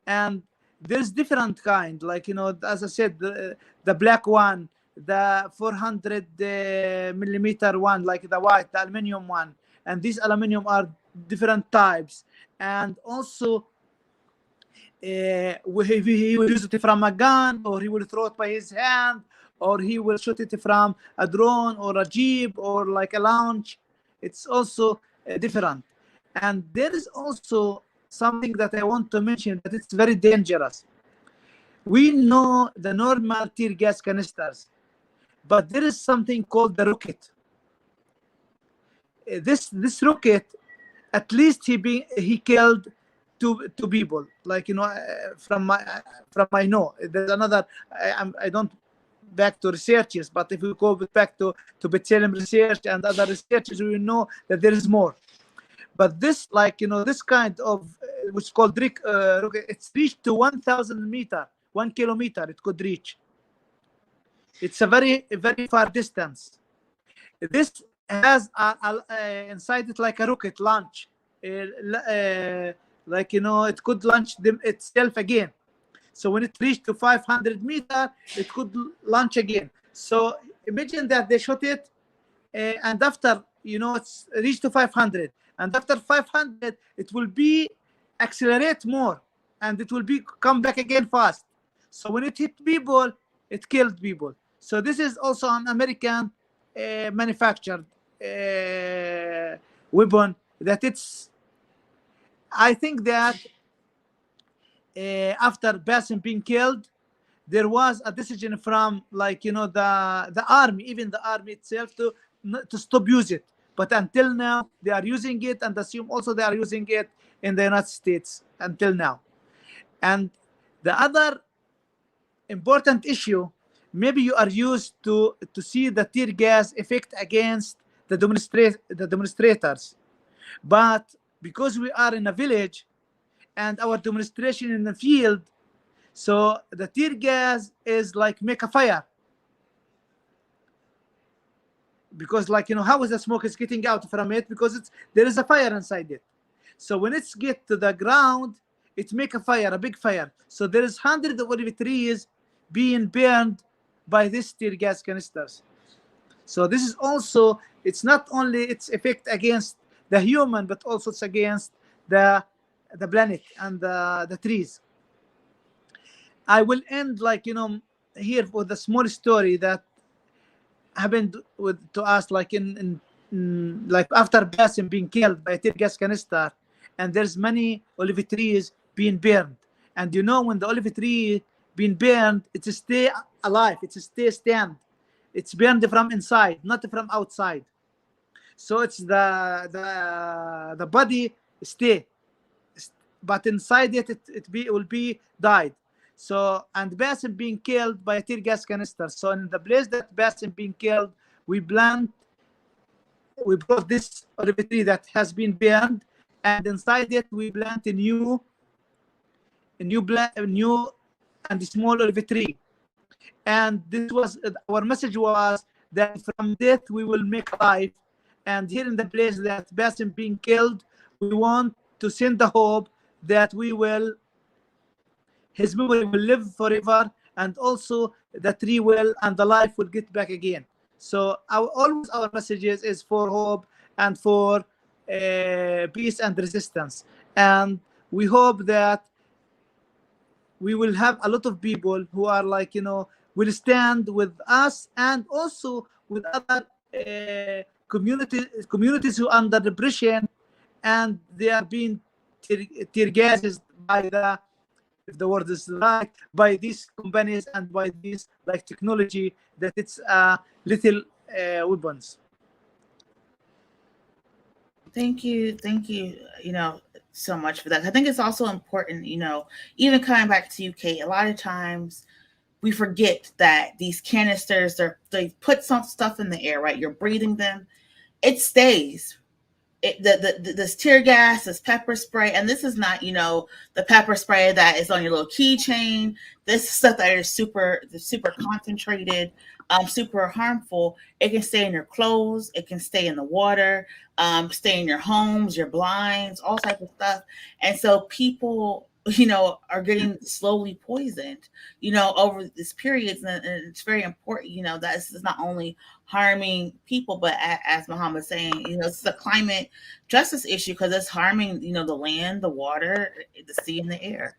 And there's different kind, as I said, the black one, the 400 millimeter one, the white, the aluminum one. And these aluminum are different types. And also he will use it from a gun, or he will throw it by his hand, or he will shoot it from a drone or a jeep or a launch. It's also different. And there is also something that I want to mention, that it's very dangerous. We know the normal tear gas canisters, but there is something called the rocket. This rocket, at least he killed two people. From my know. There's another. I don't back to researchers, but if we go back to B'Tselem research and other researchers, we know that there is more. But this, this kind of which is called rocket. It's reached to 1,000 meter, 1 kilometer. It could reach. It's a very far distance. This has inside it like a rocket launch, like it could launch itself again. So when it reached to 500 meter, it could launch again. So imagine that they shot it, and after it's reached to 500, and after 500, it will be accelerate more, and it will be come back again fast. So when it hit people, it killed people. So this is also an American manufactured weapon that it's. I think that after Bassem being killed, there was a decision from the army, even the army itself, to stop use it. But until now, they are using it, and assume also they are using it in the United States until now. And the other important issue, maybe you are used to see the tear gas effect against the demonstrators, but because we are in a village and our demonstration in the field, so the tear gas is like make a fire, because how is the smoke is getting out from it, because there is a fire inside it. So when it's get to the ground, it make a fire, a big fire. So there is hundreds of olive trees being burned by this tear gas canisters. So this is also, it's not only its effect against the human, but also it's against the planet and the trees. I will end here with a small story that happened to us in after Bassem being killed by a tear gas canister, and there's many olive trees being burned. And when the olive tree being burned, it stay alive, it stay stand. It's burned from inside, not from outside. So it's the body stay, but inside it will be died. So, and Bassem being killed by a tear gas canister. So in the place that Bassem being killed, we brought this olive tree that has been burned, and inside it we plant a new and small olive tree. And this was our message, was that from death we will make life. And here in the place that Bassem being killed, we want to send the hope that his memory will live forever, and also the tree will, and the life will get back again. So always our messages is for hope and for peace and resistance. And we hope that we will have a lot of people who are will stand with us, and also with other communities who are under depression, and they are being tear gases by if the word is right, by these companies and by this technology that it's little weapons. Thank you, so much for that. I think it's also important, even coming back to UK, a lot of times we forget that these canisters, they put some stuff in the air, right? You're breathing them, it stays. This tear gas, this pepper spray, and this is not, the pepper spray that is on your little keychain. This is stuff that is super concentrated, super harmful. It can stay in your clothes. It can stay in the water, stay in your homes, your blinds, all types of stuff. And so people, are getting slowly poisoned, over this period. And it's very important, that this is not only harming people, but as Mohamed saying, it's a climate justice issue, because it's harming, the land, the water, the sea, and the air.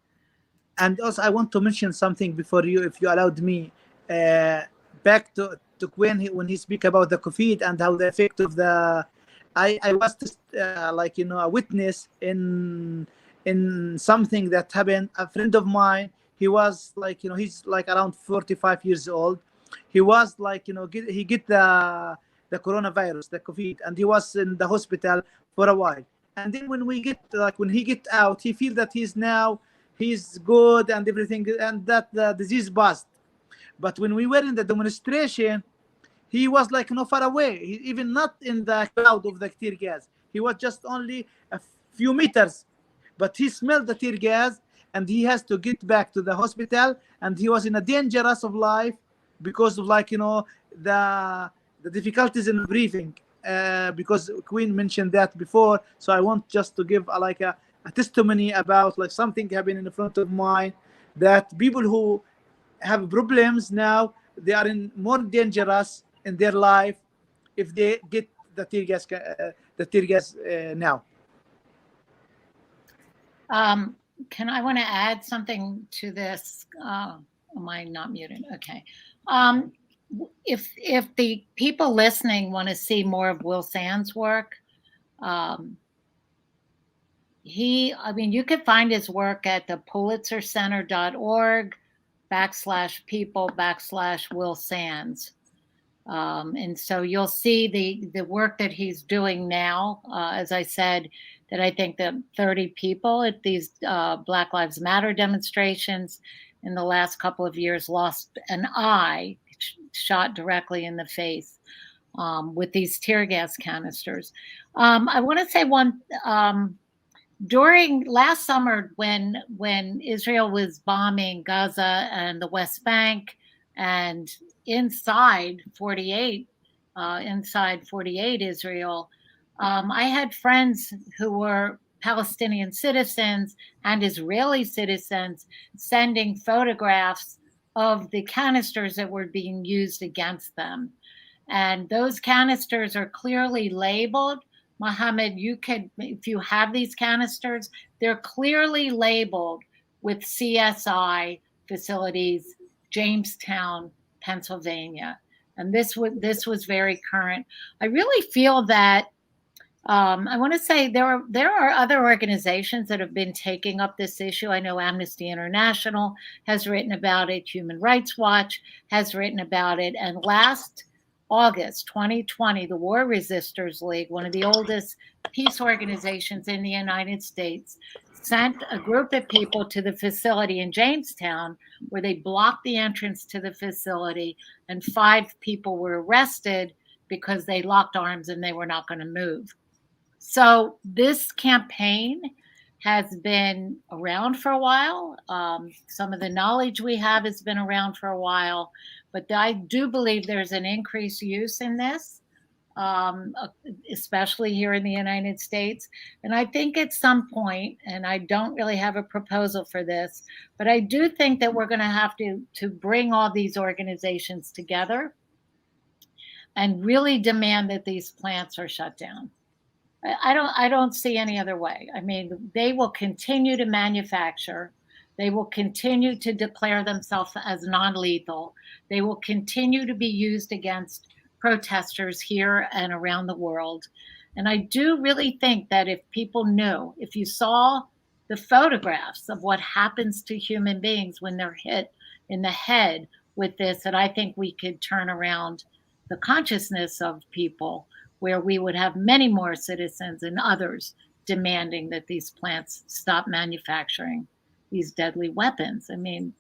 And also, I want to mention something before you, if you allowed me, back to when he speak about the COVID and how the effect of the, I was just, a witness in something that happened. A friend of mine, he was he's around 45 years old. He was he get the coronavirus, the COVID, and he was in the hospital for a while. And then when he get out, he feel that he's good and everything, and that the disease passed. But when we were in the demonstration, he was far away, even not in the cloud of the tear gas. He was just only a few meters but he smelled the tear gas, and he has to get back to the hospital, and he was in a dangerous of life because of the difficulties in breathing. Because Queen mentioned that before, so I want just to give a testimony about something happening in front of mine, that people who have problems now, they are in more dangerous in their life if they get the tear gas now. I want to add something to this? Am I not muted? Okay. If the people listening want to see more of Will Sand's work, you could find his work at the pulitzercenter.org/people/Will Sands. And so you'll see the work that he's doing now. As I said, that I think that 30 people at these Black Lives Matter demonstrations in the last couple of years lost an eye, shot directly in the face with these tear gas canisters. I want to say during last summer when Israel was bombing Gaza and the West Bank and inside 48 Israel, I had friends who were Palestinian citizens and Israeli citizens sending photographs of the canisters that were being used against them. And those canisters are clearly labeled. Mohamed, if you have these canisters, they're clearly labeled with CSI facilities, Jamestown, Pennsylvania. And this was very current. I really feel that I want to say there are other organizations that have been taking up this issue. I know Amnesty International has written about it. Human Rights Watch has written about it. And last August 2020, the War Resisters League, one of the oldest peace organizations in the United States, sent a group of people to the facility in Jamestown where they blocked the entrance to the facility, and 5 people were arrested because they locked arms and they were not going to move. So this campaign has been around for a while. Some of the knowledge we have has been around for a while, but I do believe there's an increased use in this, especially here in the United States. And I think at some point, and I don't really have a proposal for this, but I do think that we're going to have to bring all these organizations together and really demand that these plants are shut down. I don't see any other way. I mean, they will continue to manufacture. They will continue to declare themselves as non-lethal. They will continue to be used against protesters here and around the world. And I do really think that if people knew, if you saw the photographs of what happens to human beings when they're hit in the head with this, that I think we could turn around the consciousness of people, where we would have many more citizens and others demanding that these plants stop manufacturing these deadly weapons. I mean,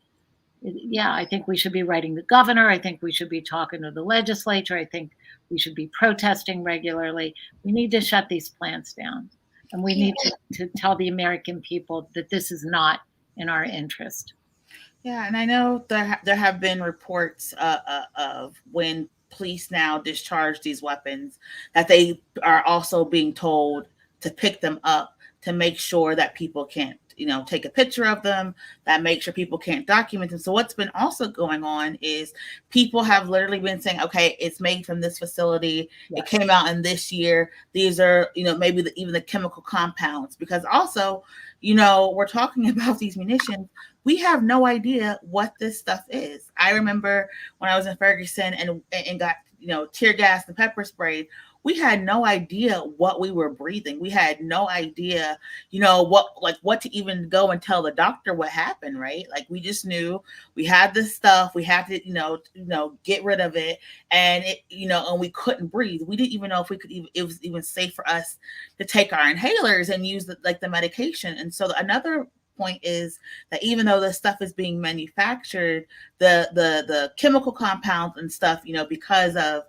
yeah, I think we should be writing the governor. I think we should be talking to the legislature. I think we should be protesting regularly. We need to shut these plants down. And we need to tell the American people that this is not in our interest. Yeah, and I know there have been reports of when police now discharge these weapons, that they are also being told to pick them up to make sure that people can't, take a picture of them, that make sure people can't document them. So what's been also going on is people have literally been saying, okay, it's made from this facility. Yes. It came out in this year. These are, maybe even the chemical compounds, because also, we're talking about these munitions. We have no idea what this stuff is. I remember when I was in Ferguson and got, tear gas and pepper sprayed, we had no idea what we were breathing. We had no idea, what to even go and tell the doctor what happened, right? Like, we just knew we had this stuff. We had to, get rid of it. And and we couldn't breathe. We didn't even know if it was even safe for us to take our inhalers and use the medication. And so another point is that even though this stuff is being manufactured, the chemical compounds and stuff, because of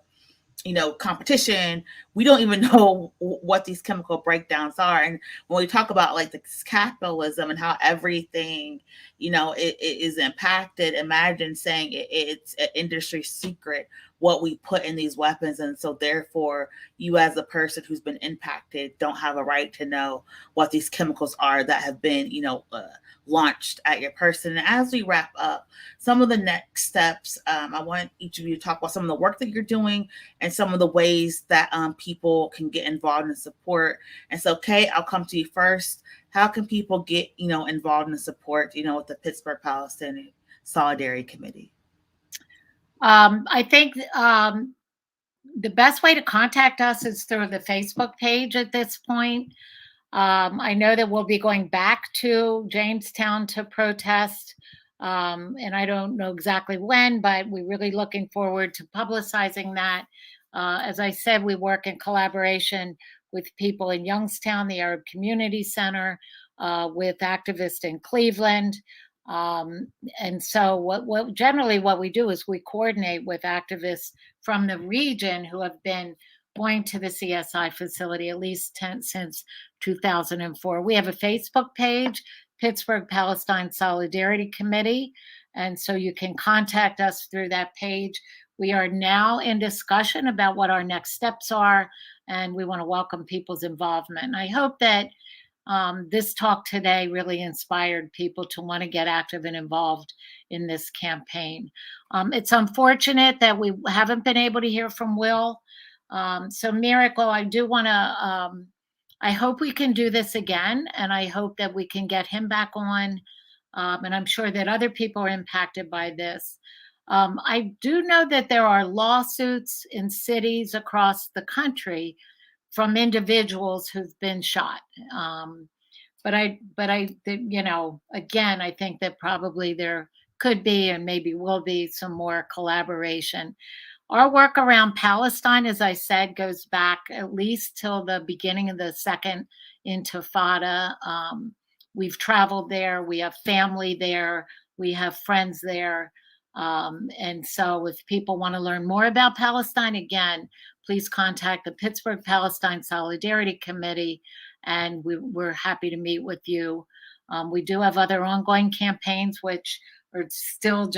competition, we don't even know what these chemical breakdowns are. And when we talk about like this capitalism and how everything, it is impacted, imagine saying it's an industry secret what we put in these weapons. And so therefore, you as a person who's been impacted don't have a right to know what these chemicals are that have been, launched at your person. And as we wrap up, some of the next steps, I want each of you to talk about some of the work that you're doing and some of the ways that people can get involved and support. And so, Kay, I'll come to you first. How can people get, involved and support, with the Pittsburgh Palestine Solidarity Committee? I think the best way to contact us is through the Facebook page at this point. I know that we'll be going back to Jamestown to protest, and I don't know exactly when, but we're really looking forward to publicizing that. As I said, we work in collaboration with people in Youngstown, the Arab Community Center, with activists in Cleveland. And so what generally what we do is we coordinate with activists from the region who have been going to the CSI facility at least since 2004. We have a Facebook page, Pittsburgh Palestine Solidarity Committee. And so you can contact us through that page. We are now in discussion about what our next steps are, and we want to welcome people's involvement. And I hope that this talk today really inspired people to want to get active and involved in this campaign. It's unfortunate that we haven't been able to hear from Will. So Miracle, I do want to, I hope we can do this again, and I hope that we can get him back on. And I'm sure that other people are impacted by this. I do know that there are lawsuits in cities across the country from individuals who've been shot. But again, I think that probably there could be and maybe will be some more collaboration. Our work around Palestine, as I said, goes back at least till the beginning of the Second Intifada. We've traveled there. We have family there. We have friends there. And so if people want to learn more about Palestine, again, please contact the Pittsburgh Palestine Solidarity Committee, and we're happy to meet with you. We do have other ongoing campaigns, which are still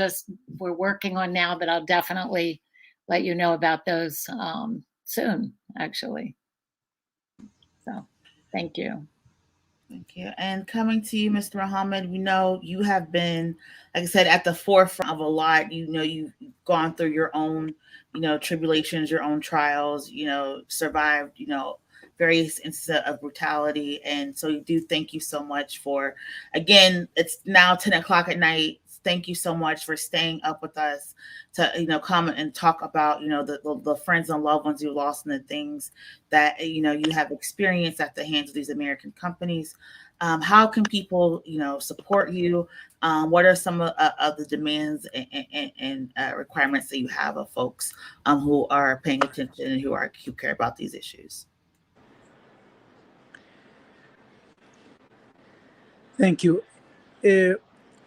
we're working on now, but I'll definitely let you know about those soon, actually. So thank you. Thank you. And coming to you, Mr. Mohamed, we know you have been, like I said, at the forefront of a lot. You've gone through your own, tribulations, your own trials, survived, various instances of brutality. And so we do thank you so much for, again, it's now 10 o'clock at night. Thank you so much for staying up with us to, come and talk about, the friends and loved ones you lost and the things that, you have experienced at the hands of these American companies. How can people, support you? What are some of the demands and requirements that you have of folks who are paying attention and who care about these issues? Thank you.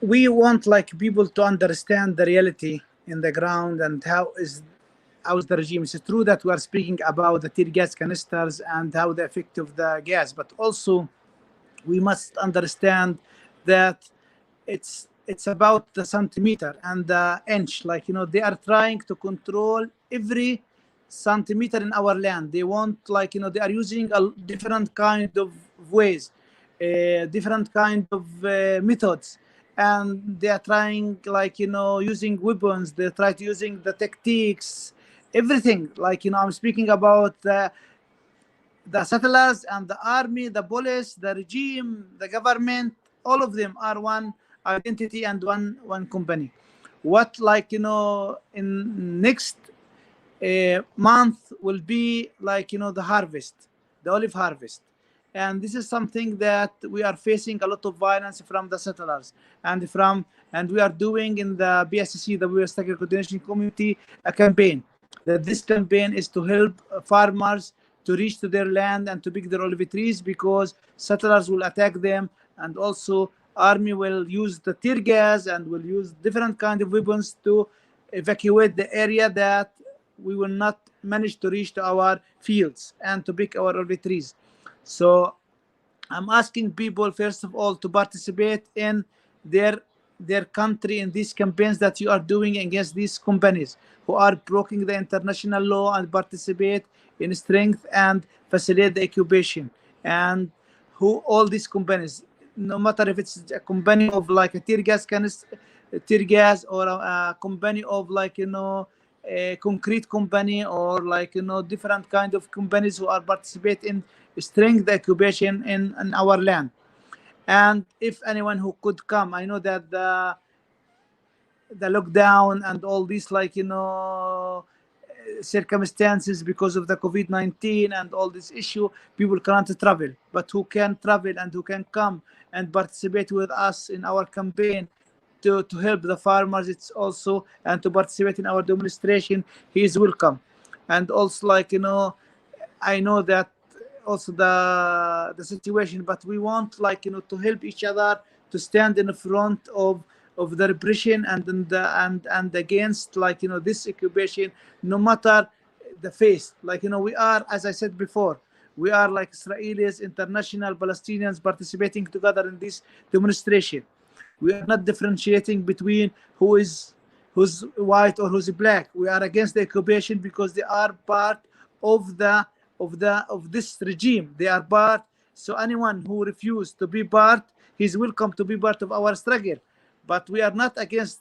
We want people to understand the reality in the ground and how is the regime. It's true that we are speaking about the tear gas canisters and how the effect of the gas, but also we must understand that it's about the centimeter and the inch. They are trying to control every centimeter in our land. They want they are using a different kind of ways, different kind of methods. And they are trying, using weapons. They try to using the tactics, everything. I'm speaking about the settlers and the army, the police, the regime, the government. All of them are one identity and one company. What in next month will be the harvest, the olive harvest. And this is something that we are facing a lot of violence from the settlers and we are doing in the BSC, the U.S. Agriculture Coordination Committee, a campaign. That this campaign is to help farmers to reach to their land and to pick their olive trees, because settlers will attack them, and also army will use the tear gas and will use different kind of weapons to evacuate the area that we will not manage to reach to our fields and to pick our early trees. So I'm asking people, first of all, to participate in their country in these campaigns that you are doing against these companies who are breaking the international law, and participate in strength and facilitate the occupation. And who all these companies, no matter if it's a company of like a tear gas, or a company of like, a concrete company, or like, different kind of companies who are participate in strength the occupation in our land. And if anyone who could come, I know that the lockdown and all these, like, circumstances because of the COVID-19 and all this issue, people can't travel. But who can travel and who can come and participate with us in our campaign to help the farmers, it's also, and to participate in our demonstration, he is welcome. And also, like, I know that also the situation, but we want, like, to help each other, to stand in the front of the repression and and against, like, this occupation, no matter the face. Like, we are, as I said before, we are like Israelis, international Palestinians participating together in this demonstration. We are not differentiating between who's white or who's black. We are against the occupation because they are part of this regime. They are part. So anyone who refuses to be part, he's welcome to be part of our struggle. But we are not against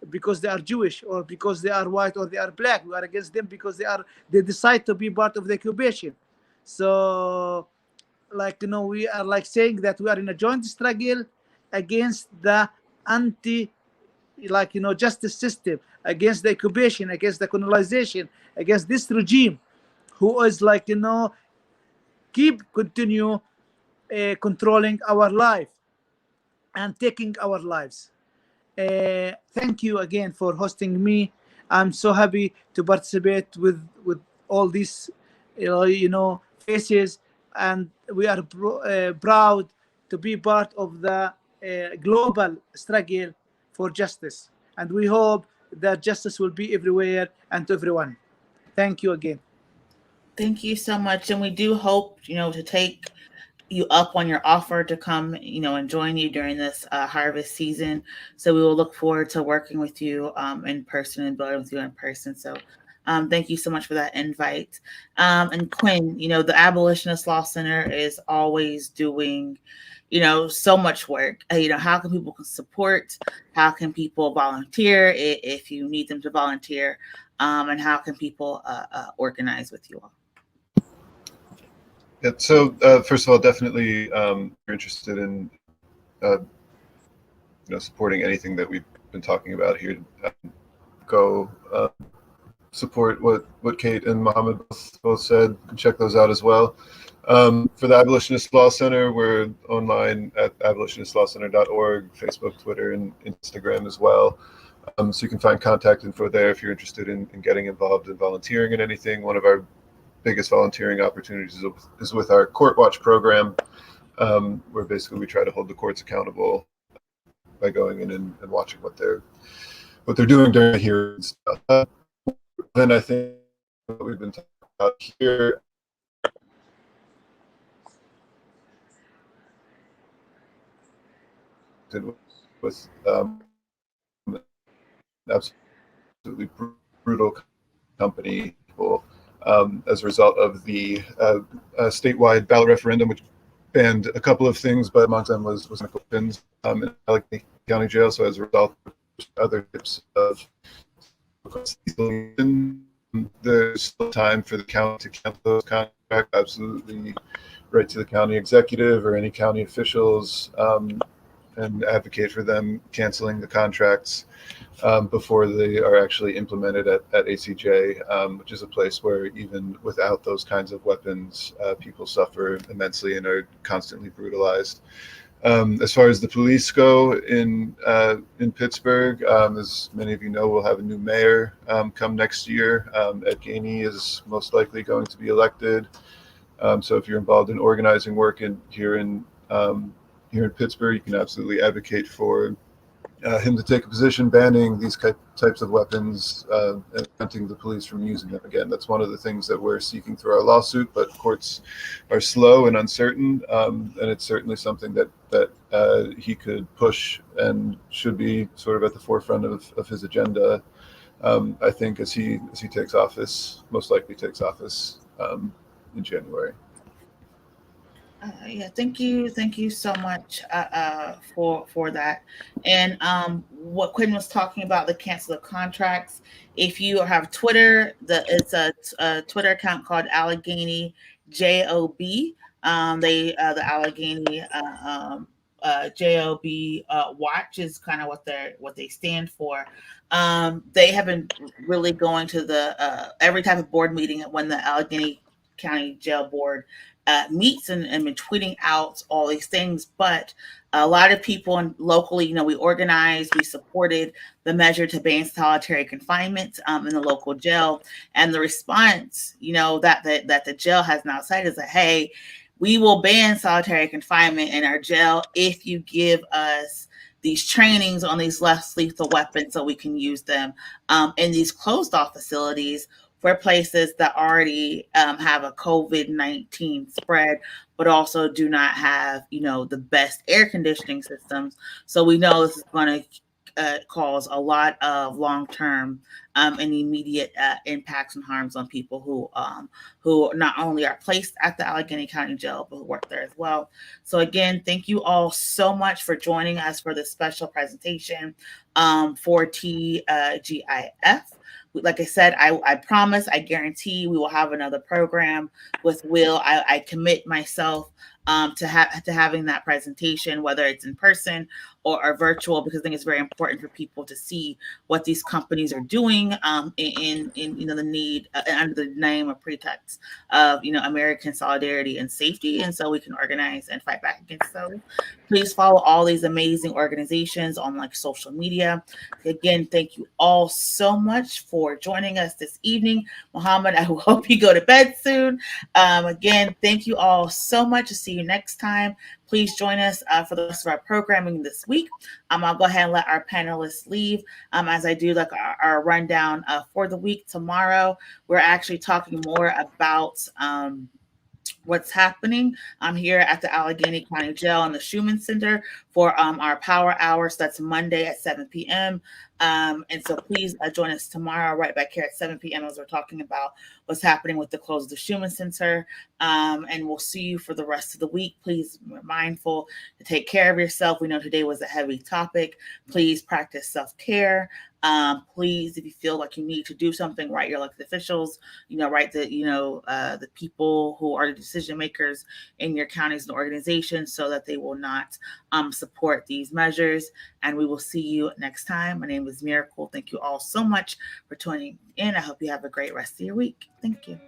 because they are Jewish, or because they are white, or they are black. We are against them because they decide to be part of the occupation. So, like, we are like saying that we are in a joint struggle against the anti, like, justice system, against the occupation, against the colonization, against this regime who is, like, continue controlling our life and taking our lives. Thank you again for hosting me. I'm so happy to participate with all these faces, and we are proud to be part of the global struggle for justice. And we hope that justice will be everywhere and to everyone. Thank you again. Thank you so much. And we do hope, to take you up on your offer to come, and join you during this harvest season. So we will look forward to working with you in person and building with you in person. So thank you so much for that invite. And Quinn, the Abolitionist Law Center is always doing, so much work. How can people support? How can people volunteer if you need them to volunteer? And how can people organize with you all? Yeah, so first of all, definitely if you're interested in supporting anything that we've been talking about here, go support what Kate and Mohamed both said, and check those out as well. For the Abolitionist Law Center, we're online at abolitionistlawcenter.org, Facebook, Twitter, and Instagram as well. So you can find contact info there if you're interested in getting involved in volunteering in anything. One of our biggest volunteering opportunities is with our Court Watch program, where basically we try to hold the courts accountable by going in and watching what they're doing during the hearings. Then I think what we've been talking about here with absolutely brutal company people. As a result of the statewide ballot referendum, which banned a couple of things, but amongst them was weapons in Allegheny County Jail. So as a result of other types of, there's still time for the county to cancel those contracts. Absolutely, right to the county executive or any county officials, and advocate for them canceling the contracts before they are actually implemented at ACJ, which is a place where even without those kinds of weapons, people suffer immensely and are constantly brutalized. As far as the police go in Pittsburgh, as many of you know, we'll have a new mayor come next year. Ed Gainey is most likely going to be elected. So if you're involved in organizing work here in Pittsburgh, you can absolutely advocate for him to take a position banning these types of weapons and preventing the police from using them again. That's one of the things that we're seeking through our lawsuit, but courts are slow and uncertain, and it's certainly something that he could push and should be sort of at the forefront of his agenda. I think as he takes office, most likely takes office in January. Yeah, thank you so much for that. And what Quinn was talking about, the cancel of contracts. If you have Twitter, it's a Twitter account called Allegheny JOB. The Allegheny JOB Watch is kind of what they stand for. They have been really going to the every type of board meeting when the Allegheny County Jail Board meets and been tweeting out all these things. But a lot of people locally, we organized, we supported the measure to ban solitary confinement in the local jail. And the response, that the jail has now said is that, hey, we will ban solitary confinement in our jail if you give us these trainings on these less lethal weapons so we can use them in these closed off facilities for places that already have a COVID-19 spread, but also do not have, the best air conditioning systems. So we know this is going to cause a lot of long-term and immediate impacts and harms on people who not only are placed at the Allegheny County Jail, but who work there as well. So again, thank you all so much for joining us for this special presentation for TGIF. Like I said, I promise, I guarantee we will have another program with Will. I commit myself to having that presentation, whether it's in person or virtual, because I think it's very important for people to see what these companies are doing in the need under the name or pretext of American solidarity and safety, and so we can organize and fight back against those. Please follow all these amazing organizations on social media. Again, thank you all so much for joining us this evening. Mohamed, I hope you go to bed soon. Again, thank you all so much. See you next time. Please join us for the rest of our programming this week. I'll go ahead and let our panelists leave as I do our rundown for the week. Tomorrow, we're actually talking more about what's happening here at the Allegheny County Jail and the Schumann Center for our power hours. That's Monday at 7 p.m. And so please join us tomorrow right back here at 7 p.m. as we're talking about what's happening with the close of the Schumann Center. And we'll see you for the rest of the week. Please be mindful to take care of yourself. We know today was a heavy topic. Please practice self-care. Please, if you feel like you need to do something, write your elected officials, write the people who are the decision makers in your counties and organizations so that they will not support these measures. And we will see you next time. My name is Miracle. Thank you all so much for tuning in. I hope you have a great rest of your week. Thank you.